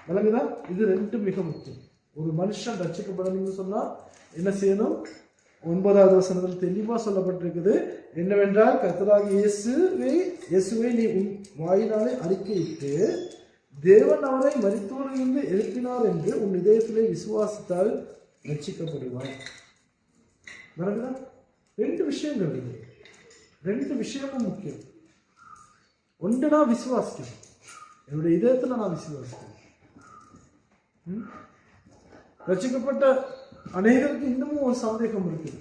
விளங்குதா? இது 2 மிக முக்கியம். ஒரு மனுஷன் ரட்சிக்கப்படணும்னு சொன்னா என்ன செய்யணும்? 9வது வசனத்தில் தெளிவா சொல்லப்பட்டிருக்குது. என்னவென்றால் கர்த்தராகிய இயேசுவை நீ உன் வாயினாலே அறிக்கையிட்டு தேவன் அவரை மரித்தோரிலிருந்து எழுப்பினார் என்று உன் இதயத்திலே விசுவாசித்தால் ரட்சிக்கப்படுவாய். விளங்குதா? 2 விஷயங்கள் இருக்கு. 2 விஷயமும் முக்கியம். ஒன்று, நான் விசுவாசிக்கணும். என்னுடைய இதயத்துல நான் விசுவாசிக்கணும். ரட்சிக்கப்பட்ட அநேகருக்கு இன்னமும் ஒரு சந்தேகம் இருக்குது.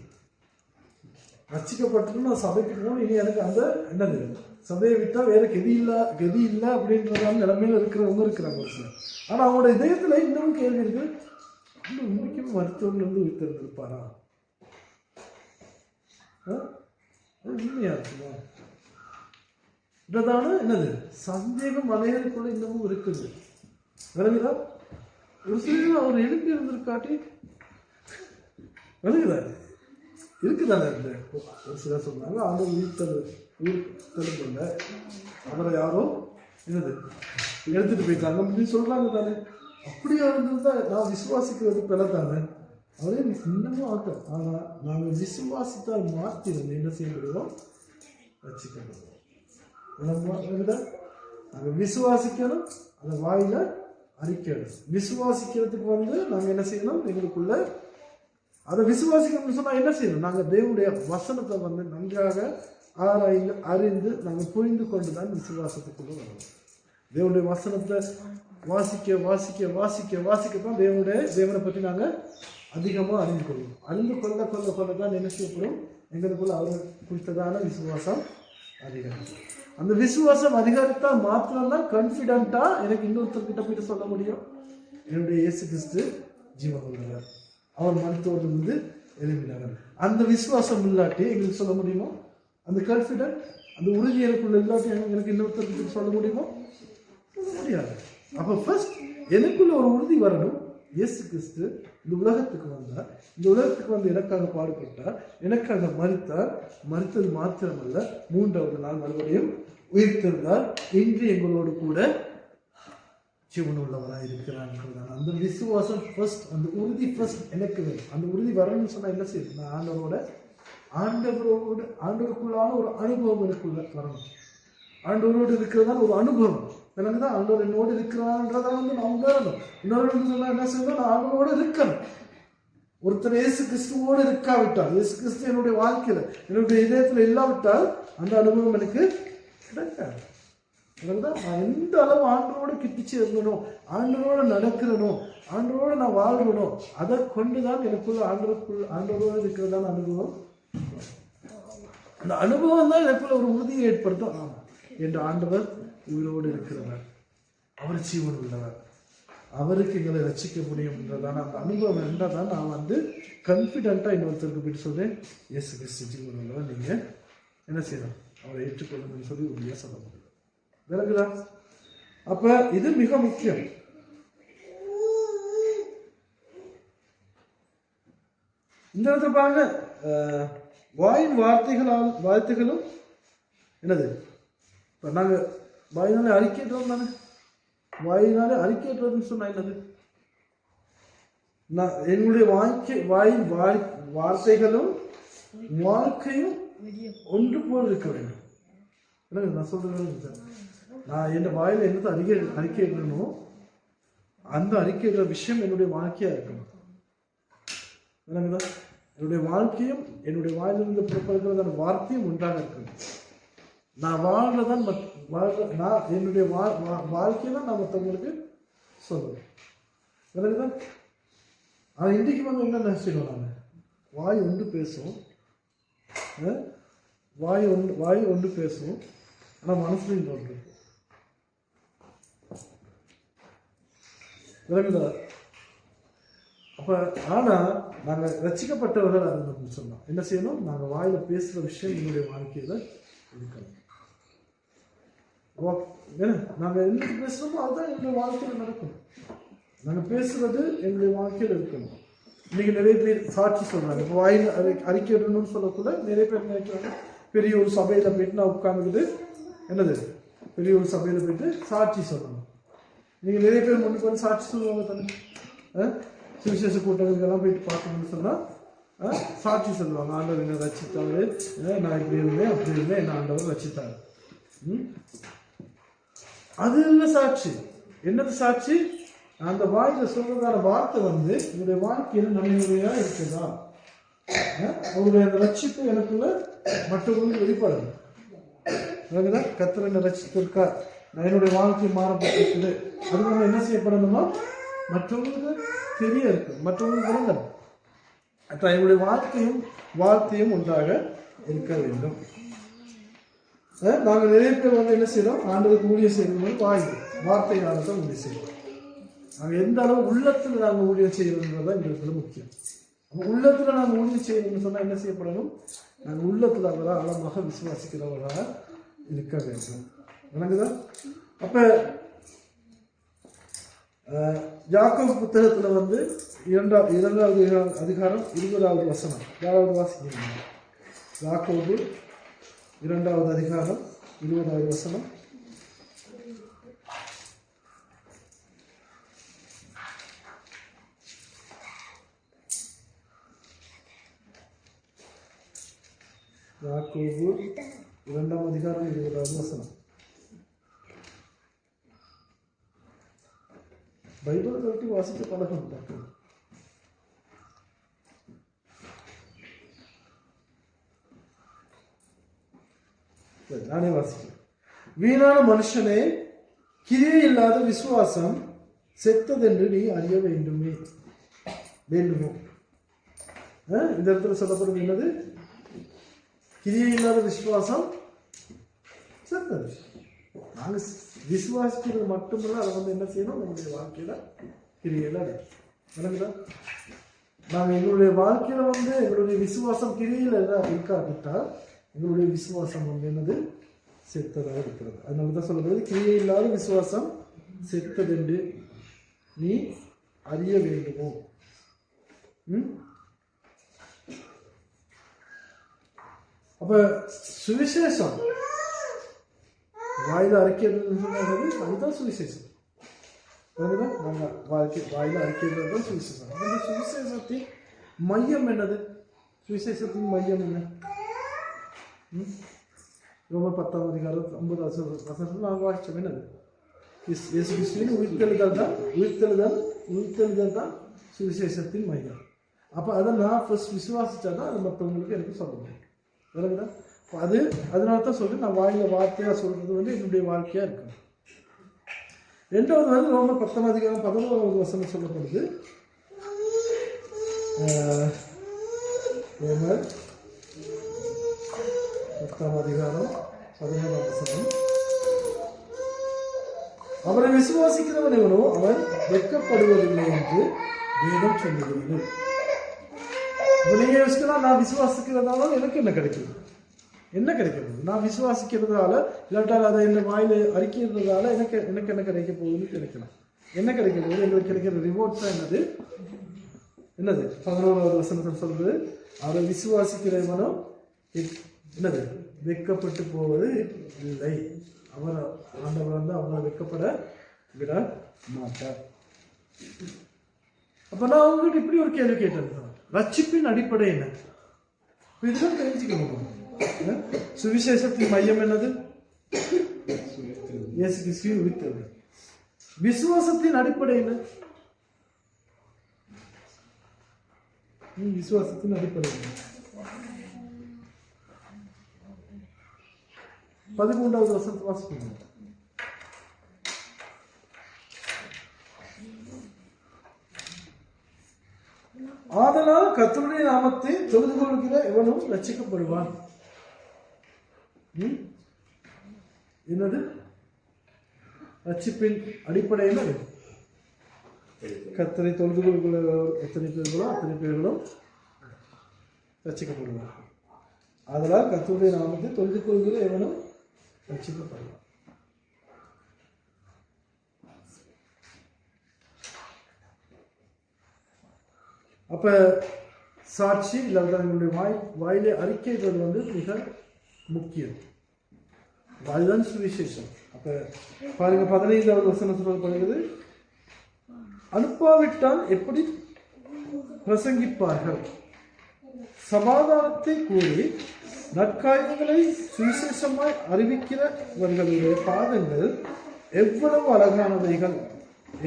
ரட்சிக்கப்பட்டு நான் சபைக்கு போகணும், இனி எனக்கு அந்த என்னது சபையை விட்டா வேற கெதி இல்லை அப்படின்றதான நிலைமையில இருக்கிறவங்க இருக்கிறாங்க ஒரு சிலர். ஆனா அவங்களோட இதயத்துல இன்னமும் கேள்வி இருக்கு, உண்மைக்கும் மருத்துவர்கள் உயிர்த்திருந்திருப்பாரா? உண்மையா இருக்குமா? இததான என்னது சந்தேகம் அநேகருக்குள்ள இன்னமும் இருக்குது. விளங்குதா? ஒரு சிலர் அவர் எழுப்பி இருந்திருக்காட்டி விளங்குதா? இருக்குதானே? ஒரு சிலர் சொன்னாங்க ஆண்டவர் உயிர்த்தெழும்புல அவரை யாரோ என்னது எடுத்துட்டு போயிட்டாங்க அப்படின்னு சொல்றாங்க தானே. அப்படியா இருந்ததுதான் நான் விசுவாசிக்கிறது பிள்ளை தானே. அவரே இன்னமும் ஆட்டம். ஆனா நாங்கள் விசுவாசித்தால் மாத்திரம் என்ன செய்ய முடியும்? ரட்சிக்கணும். நாங்கள் விசுவாசிக்கணும், அந்த வாயில அறிக்கணும். விசுவாசிக்கிறதுக்கு நாங்க என்ன செய்யணும்? எங்களுக்குள்ள அதை விசுவாசிக்கணும்னு சொன்னா என்ன செய்யணும்? நாங்க தேவனுடைய வசனத்தை நன்றாக ஆராய்ந்து அறிந்து நாங்கள் புரிந்து கொண்டுதான் விசுவாசத்துக்குள்ள வரணும். தேவனுடைய வசனத்தை வாசிக்க வாசிக்க வாசிக்க வாசிக்கத்தான் தேவனை பற்றி நாங்க அதிகமா அறிந்து கொள்வோம். அறிந்து கொள்ளதான் என்ன செய்யப்படும்? எங்களுக்குள்ள அவர் குறித்ததான விசுவாசம் அதிகாரம். அந்த விசுவாசம் அதிகாரத்தால் மாத்திரம்தான் கான்பிடண்டா எனக்கு இன்னொருத்தர்கிட்ட போயிட்டு சொல்ல முடியும், என்னுடைய இயேசு கிறிஸ்து ஜீவன் உள்ளவர், அவர் மருத்துவத்திலிருந்து எழுப்பினார். அந்த விசுவாசம் இல்லாட்டி எங்களுக்கு சொல்ல முடியுமோ? அந்த கான்பிடன்ட், அந்த உறுதி எனக்குள்ள இல்லாட்டி எனக்கு இன்னொருத்தர்கிட்ட சொல்ல முடியுமோ? சொல்ல முடியாது. அப்ப ஃபர்ஸ்ட் எனக்குள்ள ஒரு உறுதி வரணும். இயேசு கிறிஸ்து இந்த உலகத்துக்கு வந்தார், இந்த உலகத்துக்கு வந்து எனக்காக பாடுபட்டார், எனக்காக மரித்தது மாத்திரமல்ல 3வது நாள் மறுபடியும் உயிர்த்தெழுந்தார், இன்று எங்களோடு கூட ஜீவன் உள்ளவராக இருக்கிறார். அந்த விசுவாசம் ஃபர்ஸ்ட், அந்த உறுதி ஃபர்ஸ்ட் எனக்கு வேணும். அந்த உறுதி வரணும்னு சொன்னா என்ன செய்யணும்? நான் ஆண்டவருக்குள்ளான ஒரு அனுபவம் எனக்குள்ள வரணும். ஆண்டவரோடு இருக்கிறதான ஒரு அனுபவம் எனக்குதான். ஆண்டவர் என்னோடு இருக்கிறான்றதை நான் உணரணும். இன்னொரு சொன்னா என்ன செய்யணும்? நான் ஆண்டவரோடு இருக்கணும். ஒருத்தர் இயேசு கிறிஸ்துவோடு இருக்காவிட்டால், இயேசு கிறிஸ்து என்னுடைய வாழ்க்கையில என்னுடைய இதயத்துல இல்லாவிட்டால் அந்த அனுபவம் எனக்கு கிடைக்காது. நான் எந்த அளவு ஆண்டவரோடு கிட்டிச்சு இருந்தனோ, ஆண்டவரோடு நடக்கிறனோ, ஆண்டவரோடு நான் வாழ்றனோ, அதை கொண்டுதான் எனக்குள்ள ஆண்டவரோடு இருக்கிறதான அனுபவம். அந்த அனுபவம் தான் எனக்குள்ள ஒரு உறுதியை ஏற்படுத்தும். ஆமா, என்ற ஆண்டவர் உயிரோடு இருக்கிறவர், அவர் ஜீவன் உள்ளவர், அவருக்கு எங்களை ரசிக்க முடியும் என்றதான அந்த அனுபவம் என்றதான் நான் கான்பிடண்டா இன்னொருத்தருக்கு போயிட்டு சொல்றேன், இயேசு கிறிஸ்து ஜீவன் உள்ளவர், நீங்க என்ன செய்யணும்? அவரை ஏற்றுக்கொள்ளணும்னு சொல்லி உறுதியா சொல்ல முடியும். விளங்குதா? அப்ப இது மிக முக்கியம். இந்த இடத்துல பாருங்க, வாயின் வார்த்தைகளும் என்னது, இப்போ நாங்கள் வாயினாலே அறிக்கையிட்டோம் தானே, வாயினாலே அறிக்கையிட்டோம்னு சொன்னா என்னது, நான் என்னுடைய வாயின் வார்த்தைகளும் வாழ்க்கையும் ஒன்று போல் இருக்க வேண்டும். நான் சொல்றது, நான் என் வாயில என்னத்தை அறிக்கையிடணும், அந்த அறிக்கையிடுற விஷயம் என்னுடைய வாழ்க்கையா இருக்கணும். என்னுடைய வாழ்க்கையும் என்னுடைய வாயிலிருந்து புறப்படுகிற அந்த வார்த்தையும் ஒன்றாக இருக்கணும். நான் வாழ்றதான் நான் என்னுடைய வாழ்க்கையில நான் மற்றவங்களுக்கு சொல்லுவேன். விளங்குதான்? ஆனால் இன்றைக்கு வந்து என்ன நினைச்சிடும், நாங்கள் வாய் ஒன்று பேசுவோம், வாய் ஒன்று பேசுவோம், ஆனால் மனசுல இன்னொன்று. விளங்குதா? அப்போ ஆனால் நாங்கள் ரசிக்கப்பட்டவர்கள் அது சொன்னோம், என்ன செய்யணும், நாங்கள் வாயில பேசுகிற விஷயம் என்னுடைய வாழ்க்கையில் இருக்கணும். நாங்கள் என்ன பேசுகிறோமோ அதுதான் என்னுடைய வாழ்க்கையில் நடக்கும். நாங்கள் பேசுறது என்னுடைய வாழ்க்கையில் இருக்கணும். இன்னைக்கு நிறைய பேர் சாட்சி சொல்றாங்க. இப்போ வாயில் அறிக்கையிடணும்னு சொல்லக்கூட நிறைய பேர் நினைக்கிறாங்க, பெரிய ஒரு சபையில போயிட்டு நான் உட்காந்துக்கிட்டு என்னது, பெரிய ஒரு சபையில போயிட்டு சாட்சி சொல்லணும். நீங்க நிறைய பேர் முன்னுக்கு வந்து சாட்சி சொல்லுவாங்க தானே, சுவிசேஷ கூட்டங்களுக்கெல்லாம் போயிட்டு பார்க்கணும்னு சொன்னா சாட்சி சொல்லுவாங்க, ஆண்டவர் என்ன ரசித்தாரு, நான் இப்படி இருந்தேன் அப்படி இருந்தேன், என்ன ஆண்டவர் ரசித்தாரு. அது இல்லை சாட்சி. என்னது சாட்சி? அந்த வாயில சொல்றதான வார்த்தை வந்து என்னுடைய வாழ்க்கையில நன்மையா இருக்குதா, அவருடைய அந்த ரட்சிப்பு எனக்குள்ள மற்றவங்களுக்கு வெளிப்படணும். கர்த்தர் என்ன ரட்சித்திருக்கா, நான் என்னுடைய வாழ்க்கை மாறப்பட்டிருக்குது, அதுக்கு என்ன செய்யப்படணுமா, மற்றவங்களுக்கு தெரிய இருக்கு, மற்றவங்களுக்கு விளங்கணும். என்னுடைய வாழ்க்கையும் வார்த்தையும் ஒன்றாக இருக்க வேண்டும். நாங்கள் நிறைய பேர் வந்து என்ன செய்யறோம், ஆண்டவருக்கு ஊழியம் செய்யணும், வார்த்தையானதை ஊழியம் செய்யணும். நாங்கள் எந்த அளவு உள்ளத்துல நாங்கள் ஊழியம் செய்யணுன்றதான் இந்த இடத்துல முக்கியம். உள்ளத்துல நாங்கள் ஊழியம் செய்யணும்னு சொன்னா என்ன செய்யப்படணும், நாங்கள் உள்ளத்துல அவராக ஆழமாக விசுவாசிக்கிறவராக இருக்க வேண்டும். விளங்குதா? அப்ப யாக்கோபு புத்தகத்துல வந்து 2வது அதிகாரம் 20வது வசனம், யாராவது வாசிக்கிறீங்க? யாக்கோபு 2வது அதிகாரம் 20வது வசனம். யாக்கோபு 2ஆம் அதிகாரம் 20வது வசனம். பைபிளை பற்றி வாசிக்க பழகணும். நானே வாசிக்கிறேன். வீணான மனுஷனே, கிரியை இல்லாத விசுவாசம் செத்ததென்று நீ அறிய வேண்டுமோ. இந்த இடத்துல சொல்லப்படுறது என்னது? கிரியை இல்லாத விசுவாசம் செத்தது. நாங்க விசுவாசிக்கிறது மட்டுமல்ல, அதை வந்து என்ன செய்யணும், நம்முடைய வாழ்க்கையில கிரியையில விளங்குதா? நாங்க எங்களுடைய வாழ்க்கையில வந்து எங்களுடைய விசுவாசம் கிரியில இருக்காவிட்டால் எங்களுடைய விசுவாசம் வந்து என்னது, செத்ததாக இருக்கிறது. அதனாலதான் சொல்லப்படுது, கிரியை இல்லாத விசுவாசம் செத்ததென்று நீ அறிய வேண்டுமோ. அப்ப சுவிசேஷம் வாயில அறிக்கையிடுறது அதுதான் சுவிசேஷம். நாங்க வாயில அறிக்கையிடுறது சுவிசேஷம். அந்த சுவிசேஷத்தின் மையம் என்னது? சுவிசேஷத்தின் மையம் என்ன? ரோமர் 10ஆம் அதிகாரம் 9வது வசனத்தில் நாங்கள் வாசிச்சோம். என்னது? இயேசு கிறிஸ்துவின் உயிர்த்தெழுதல் தான் சுவிசேஷத்தின் மையம். அப்போ அதை நான் ஃபர்ஸ்ட் விசுவாசிச்சாதான் அது மற்றவங்களுக்கு எனக்கு சொல்ல முடியும். விளங்குதா? அது அதனால தான் சொல்லி நான் வாயில வார்த்தையா சொல்றது வந்து என்னுடைய வாழ்க்கையா இருக்கணும். 2வது வந்து ரோமர் 10ஆம் அதிகாரம் 11வது வசனம் சொல்லப்படுது. ரோமர் 10ஆம் அதிகாரம் 11வது வசனம். அவரை விசுவாசிக்கிறவன் எவனோ அவன் வெட்கப்படுவதில்லை என்று வேதம் சொல்லுகிறது. நீங்க யோசிக்கலாம், நான் விசுவாசிக்கிறதால எனக்கு என்ன கிடைக்குது? என்ன கிடைக்கிறது? நான் விசுவாசிக்கிறதால இல்லாட்டால் அதை என்ன வாயில அறிக்கிறதால எனக்கு என்ன கிடைக்க போகுதுன்னு கிடைக்கலாம். என்ன கிடைக்க போகுது? எங்களுக்கு கிடைக்கிற ரிவார்ட் தான் என்னது? என்னது 11வது வசனத்தில் சொல்றது, அவரை விசுவாசிக்கிறவனும் என்னது வெட்கப்பட்டு போவது இல்லை. அவர் ஆண்டவர் வந்து அவங்களை வெட்கப்பட விட மாட்டார். அப்ப நான் உங்ககிட்ட இப்படி ஒரு கேள்வி கேட்டேன், ரட்சிப்பின் அடிப்படை என்ன? இதுதான் தெரிஞ்சுக்கணும். சுவிசேஷத்தின் மையம் என்னது? இயேசு கிறிஸ்துவின் உயிர்த்தெழுதல். விசுவாசத்தின் அடிப்படை என்ன? விசுவாசத்தின் அடிப்படை என்ன? 13வது வசனத்தை வாசிக்கணும். ஆதலால் கர்த்தருடைய நாமத்தை தொழுது கொள்கிற எவனும் ரட்சிக்கப்படுவான். என்னது ரட்சிப்பின் அடிப்படை என்னது? கர்த்தரை தொழுது கொள்கிற எத்தனை பேர்களோ அத்தனை பேர்களும் ரட்சிக்கப்படுவார். ஆதலால் கர்த்தருடைய நாமத்தை தொழுது கொள்கிற எவனும் ரட்சிக்கப்படுவான். அப்ப சாட்சி இல்லாத எங்களுடைய வாயிலே அறிக்கைகள் வந்து மிக முக்கியம். அதுதான் சுவிசேஷம். அப்ப பாருங்க 15வது வசனம் சொல்லப்படுகிறது, அனுப்பாவிட்டால் எப்படி பிரசங்கிப்பார்கள்? சமாதானத்தை கூறி நற்காரியங்களை சுவிசேஷமாய் அறிவிக்கிறவர்களுடைய பாதங்கள் எவ்வளவு அழகானவைகள்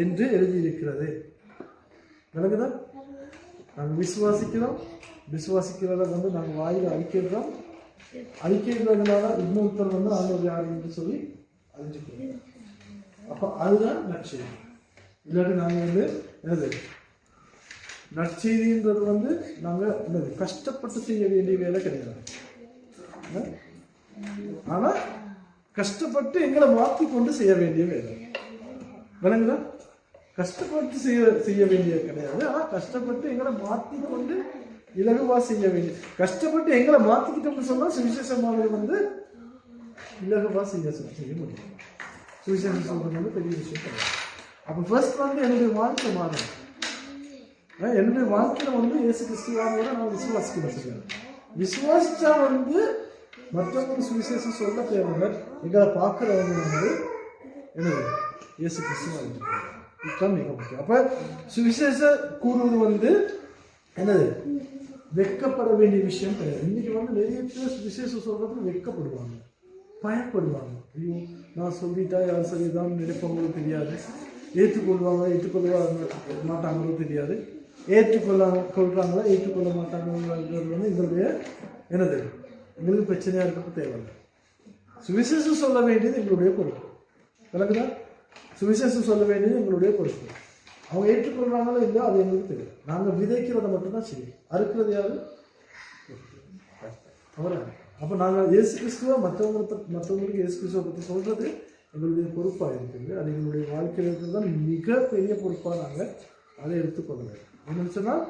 என்று எழுதியிருக்கிறது. விளங்குதா? நாங்கள் விசுவாசிக்கிறத வந்து நாங்கள் வாயில் அறிக்கிறோம். அறிக்கிறதுனால இன்னொருத்தர் வந்து ஆண்டவர் யார் என்று சொல்லி அறிஞ்சுக்கிறோம். அப்போ அதுதான் நற்செய்தி. இல்லாட்டி நாங்கள் வந்து என்னது நற்செய்தின்றது வந்து நாங்கள் என்னது கஷ்டப்பட்டு செய்ய வேண்டிய வேலை கிடையாது. ஆனால் கஷ்டப்பட்டு எங்களை மாற்றி கொண்டு செய்ய வேண்டிய வேலை. விளங்குதா? கஷ்டப்பட்டு செய்ய வேண்டிய கிடையாது. ஆனால் கஷ்டப்பட்டு எங்களை மாற்றி கொண்டு இலகுவா செய்ய வேண்டிய. கஷ்டப்பட்டு எங்களை மாற்றிக்கிட்டோம்னு சொன்னால் சுவிசேஷமானது வந்து இலகுவா செய்ய முடியும். சுவிசேஷம் சொல்றது வந்து பெரிய விஷயம் கிடையாது. அப்போ ஃபர்ஸ்ட் வந்து என்னுடைய வாழ்க்கை மாறணும். என்னுடைய வாழ்க்கையில் வந்து இயேசு கிறிஸ்துவானோட நான் விசுவாசிக்கிறேன். சொல்லுவேன் விசுவாசிச்சா வந்து மற்றவங்க சுவிசேஷம் சொல்ல தேவையில்லை. எங்களை பார்க்குறவங்க வந்து என்னது இயேசு கிறிஸ்துவா இதுதான் மிக முக்கியம். அப்ப சுவிசேஷ கூறுவது வந்து என்னது வெட்கப்பட வேண்டிய விஷயம் கிடையாது. இன்னைக்கு வந்து நிறைய பேர் சுவிசேஷம் சொல்றதுக்கு வெட்கப்படுவாங்க, பயப்படுவாங்க. ஐயோ நான் சொல்லிட்டா யார் சரிதான் நினைப்பவங்களுக்கு தெரியாது, ஏற்றுக்கொள்ள மாட்டாங்களோ தெரியாது, கொள்றாங்களா ஏற்றுக்கொள்ள மாட்டாங்கிறது வந்து எங்களுடைய என்னது எங்களுக்கு பிரச்சனையா இருக்க தேவையில்லை. சுவிசேஷம் சொல்ல வேண்டியது எங்களுடைய பொறுப்பு. விளக்குதா? சுவிசேஷம் சொல்ல வேண்டியது எங்களுடைய பொறுப்பு. அவங்க ஏற்றுக்கொள்றாங்களோ இல்லையோ அது எங்களுக்கு தெரியும். நாங்கள் விதைக்கிறத மட்டும்தான் சரி, அறுக்கிறது யாரு? அவரை. அப்போ நாங்கள் இயேசு கிறிஸ்துவ மற்றவங்களுக்கு இயேசு கிறிஸ்துவை பற்றி சொல்றது எங்களுடைய பொறுப்பாக இருக்குது. அது எங்களுடைய வாழ்க்கையில் இருக்கிறது தான் மிகப்பெரிய பொறுப்பாக நாங்கள் அதை எடுத்துக்கொள்ள வேண்டும். என்னன்னு சொன்னால்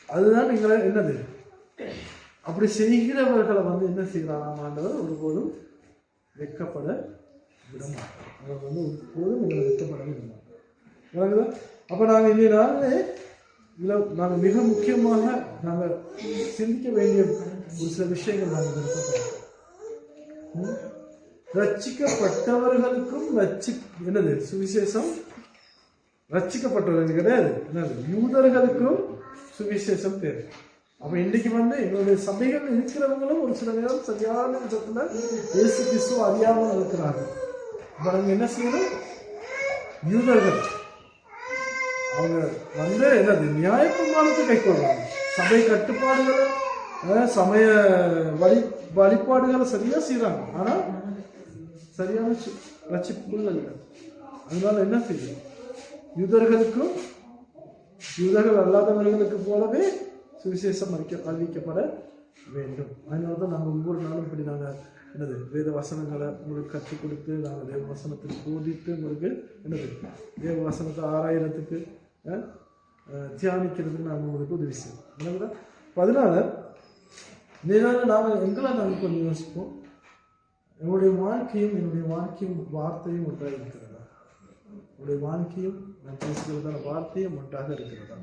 அதுதான் எங்களை என்னது அப்படி செய்கிறவர்களை வந்து என்ன செய்கிறாராம் ஆண்டவர் ஒருபோதும் வெட்கப்பட விடமாட்டார். அவர் வந்து ஒருபோதும் எங்களை வெட்கப்பட விடமாட்டார். அப்போ நாங்கள் இந்த நாளிலே இதில் நாங்கள் மிக முக்கியமாக நாங்கள் சிந்திக்க வேண்டிய ஒரு சில விஷயங்கள் நாங்கள் விருப்பப்படுறோம். ரட்சிக்கப்பட்டவர்களுக்கும் என்னது சுவிசேஷம் ரட்சிக்கப்பட்டவர்கள் கிடையாது. என்னது யூதர்களுக்கும் சுவிசேஷம் தேவை. அப்ப இன்னைக்கு வந்து எங்களுடைய சபைகள் இருக்கிறவங்களும் ஒரு சில நேரம் சரியான விதத்துல இயேசு கிறிஸ்துவ அறியாமல் இருக்கிறாங்க. அப்ப நாங்க என்ன செய்யணும்? யூதர்கள் அவங்க வந்து என்னது நியாயப்பிரமாணத்தை கைக்கொள்றாங்க. சபை கட்டுப்பாடுகளை சமய வழிபாடுகளை சரியா செய்யறாங்க. ஆனா சரியான ரட்சிப்புக்குள் இல்லை. அதனால என்ன செய்யும்? யூதர்களுக்கும் யூதர்கள் அல்லாதவர்களுக்கு போலவே சுவிசேஷம் அறிவிக்கப்பட வேண்டும். அதனால தான் நாங்கள் ஒவ்வொரு நாளும் இப்படி நாங்கள் என்னது வேத வசனங்களை உங்களுக்கு கற்றுக் கொடுத்து நாங்கள் தேவ வசனத்தை போதித்து உங்களுக்கு என்னது தேவ வசனத்தை ஆராயறதுக்கு தியானிக்கிறதுக்கு நாங்கள் உங்களுக்கு உதவி செய்வோம். அதனால நாங்கள் எங்களை நாங்கள் கொஞ்சம் யோசிப்போம். என்னுடைய வாழ்க்கையும் வார்த்தையும் ஒன்றாக இருக்கிறதா? என்னுடைய வாழ்க்கையும் நான் பேசுகிறதான வார்த்தையும் ஒன்றாக இருக்கிறதா?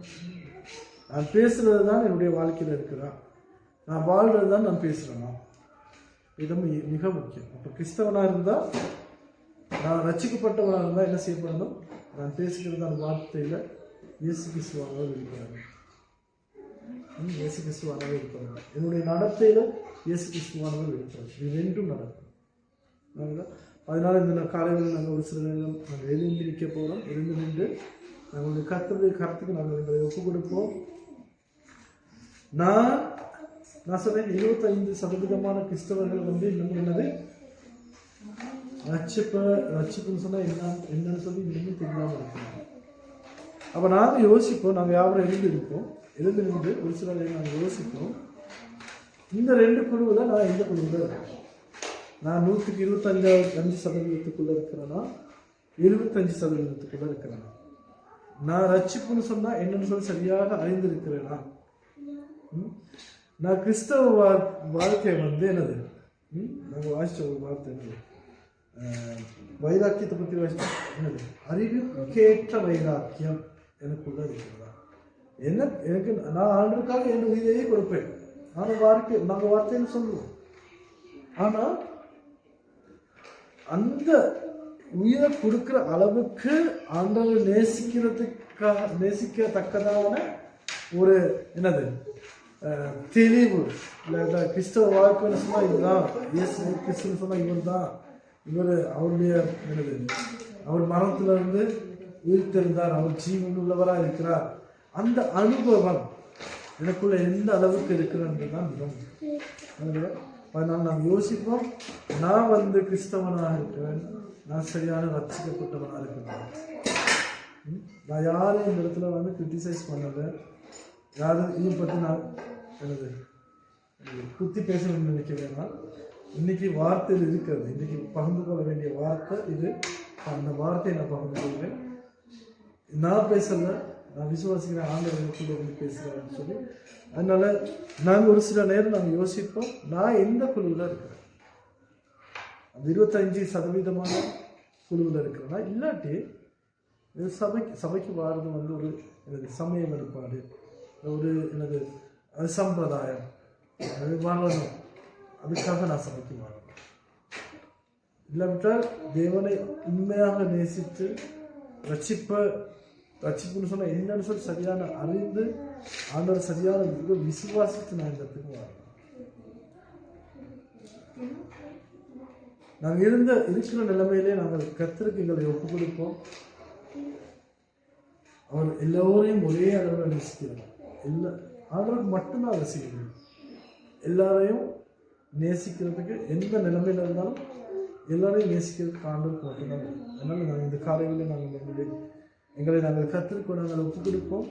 நான் பேசுறது தான் என்னுடைய வாழ்க்கையில் இருக்கிறதா? நான் வாழ்றது தான் நான் பேசுகிறேன்னா? இது மிக முக்கியம். அப்போ கிறிஸ்தவனாக இருந்தால், நான் ரட்சிக்கப்பட்டவனாக இருந்தால் என்ன செய்யப்படணும்? நான் பேசுகிறதான வார்த்தையில் இயேசு கிறிஸ்துவானவர் வெளிப்படணும். இயேசு கிறிஸ்துவானவர் வெளிப்படணும். என்னுடைய நடத்தையில் இயேசு கிறிஸ்துவானவர் வெளிப்படணும். இது ரெண்டும் நடக்கும். அதனால இந்த காலையில் நாங்கள் ஒரு சில நேரம் நாங்கள் எழுந்து நிற்க போகிறோம். எழுந்து நின்று நாங்களுடைய கர்த்தருடைய கருத்துக்கு நாங்கள் எங்களை ஒப்புக் கொடுப்போம். நான் சொன்னேன் 25% கிறிஸ்தவர்கள் வந்து இன்னும் என்னது ரட்சிப்புன்னு சொன்னால் என்னன்னு சொல்லி இன்னும் தெரியாமல் இருக்கிறாங்க. அப்போ நாங்கள் யோசிப்போம், நாங்கள் யாரும் எழுந்து நின்று ஒரு சில நாங்கள் யோசிப்போம், இந்த 2 குழுவில் நான் எந்த குழுவில் இருக்கேன்? நான் 125% இருக்கிறேன்னா 75% இருக்கிறேன்னா? நான் ரட்சிப்புன்னு சொன்னால் என்னன்னு சொல்லி சரியாக அறிந்திருக்கிறேனா? நான் கிறிஸ்தவ வாழ்க்கை வந்து என்னது? நாங்கள் வாசித்த ஒரு வார்த்தை என்னது? வைராக்கியத்தை பற்றி வாசித்தோம். என்னது? அறிவுக்கேற்ற வைராக்கியம் எனக்குள்ள இருக்கிறதா? எனக்கு நான் ஆண்டவருக்காக என் உயிரையே கொடுப்பேன். நாங்கள் வார்த்தைன்னு சொல்லுவோம். ஆனால் அந்த உயிரை கொடுக்குற அளவுக்கு ஆண்டவர் நேசிக்கத்தக்கதான ஒரு என்னது தெளிவு இல்லை? கிறிஸ்தவ வாழ்க்கைன்னு சொன்னால் இதுதான், இயேசு கிறிஸ்துன்னு சொன்னால் இவர் தான், அவருடைய என்னது, அவர் மரணத்துல இருந்து உயிர்த்தெழுந்தார், அவர் ஜீவன் உள்ளவராக இருக்கிறார். அந்த அனுபவம் எனக்குள்ள எந்த அளவுக்கு இருக்கிறது தான் மிகவும். அதனால நாம் யோசிப்போம், நான் வந்து கிறிஸ்தவனாக இருக்கிறேன், நான் சரியான ரட்சிக்கப்பட்டவனாக இருக்கிறேன். நான் யாரும் இந்த இடத்துல வந்து கிரிட்டிசைஸ் பண்ணலை, யாரும் இதை பற்றி நான் எனது குத்தி பேசணும்னு நினைக்கிறேன்னா, இன்னைக்கு வார்த்தையில் இருக்கிறது, இன்னைக்கு பகிர்ந்து கொள்ள வேண்டிய வார்த்தை இது. அந்த வார்த்தையை நான் பகிர்ந்து கொள்கிறேன். நான் பேசல, நான் விசுவாசிக்கிறேன், ஆண்டவர்களுக்குள்ள வந்து பேசுகிறேன்னு சொல்லி. அதனால நாங்கள் ஒரு சில நேரம் நாங்கள் யோசிப்போம், நான் எந்த குழுவில் இருக்கிறேன்? அந்த 25% குழுவில் இருக்கிறேன்னா, இல்லாட்டி சபைக்கு வாரது வந்து ஒரு எனது சமய வழிபாடு, ஒரு எனது சம்பிரதாயம், அது வரணும், அதுக்காக நான் சபைக்கு வாழணும். இல்லாவிட்டால் தேவனை உண்மையாக நேசித்து ரட்சிப்புன்னு சொன்னால் என்னன்னு சொல்லி சரியான அறிந்து ஆண்டவர் சரியான விசுவாசித்து நான் இந்த இடத்துக்கு வரணும். நாங்கள் இருக்கிற நிலைமையிலே நாங்கள் கர்த்தருக்கு எங்களை ஒப்புக் கொடுப்போம். அவர் எல்லோரையும் ஒரே அளவில் நேசிக்கிறார். ஆண்டவருக்கு மட்டும்தான் அதை செய்யணும். எல்லாரையும் நேசிக்கிறதுக்கு எந்த நிலைமையில இருந்தாலும் எல்லாரையும் நேசிக்கிறதுக்கு ஆண்டவருக்கு மட்டும்தான். அதனால நாங்கள் இந்த காலையில் நாங்கள் எங்களை நாங்கள் கர்த்தருக்கு நாங்கள் ஒப்புக் கொடுப்போம்.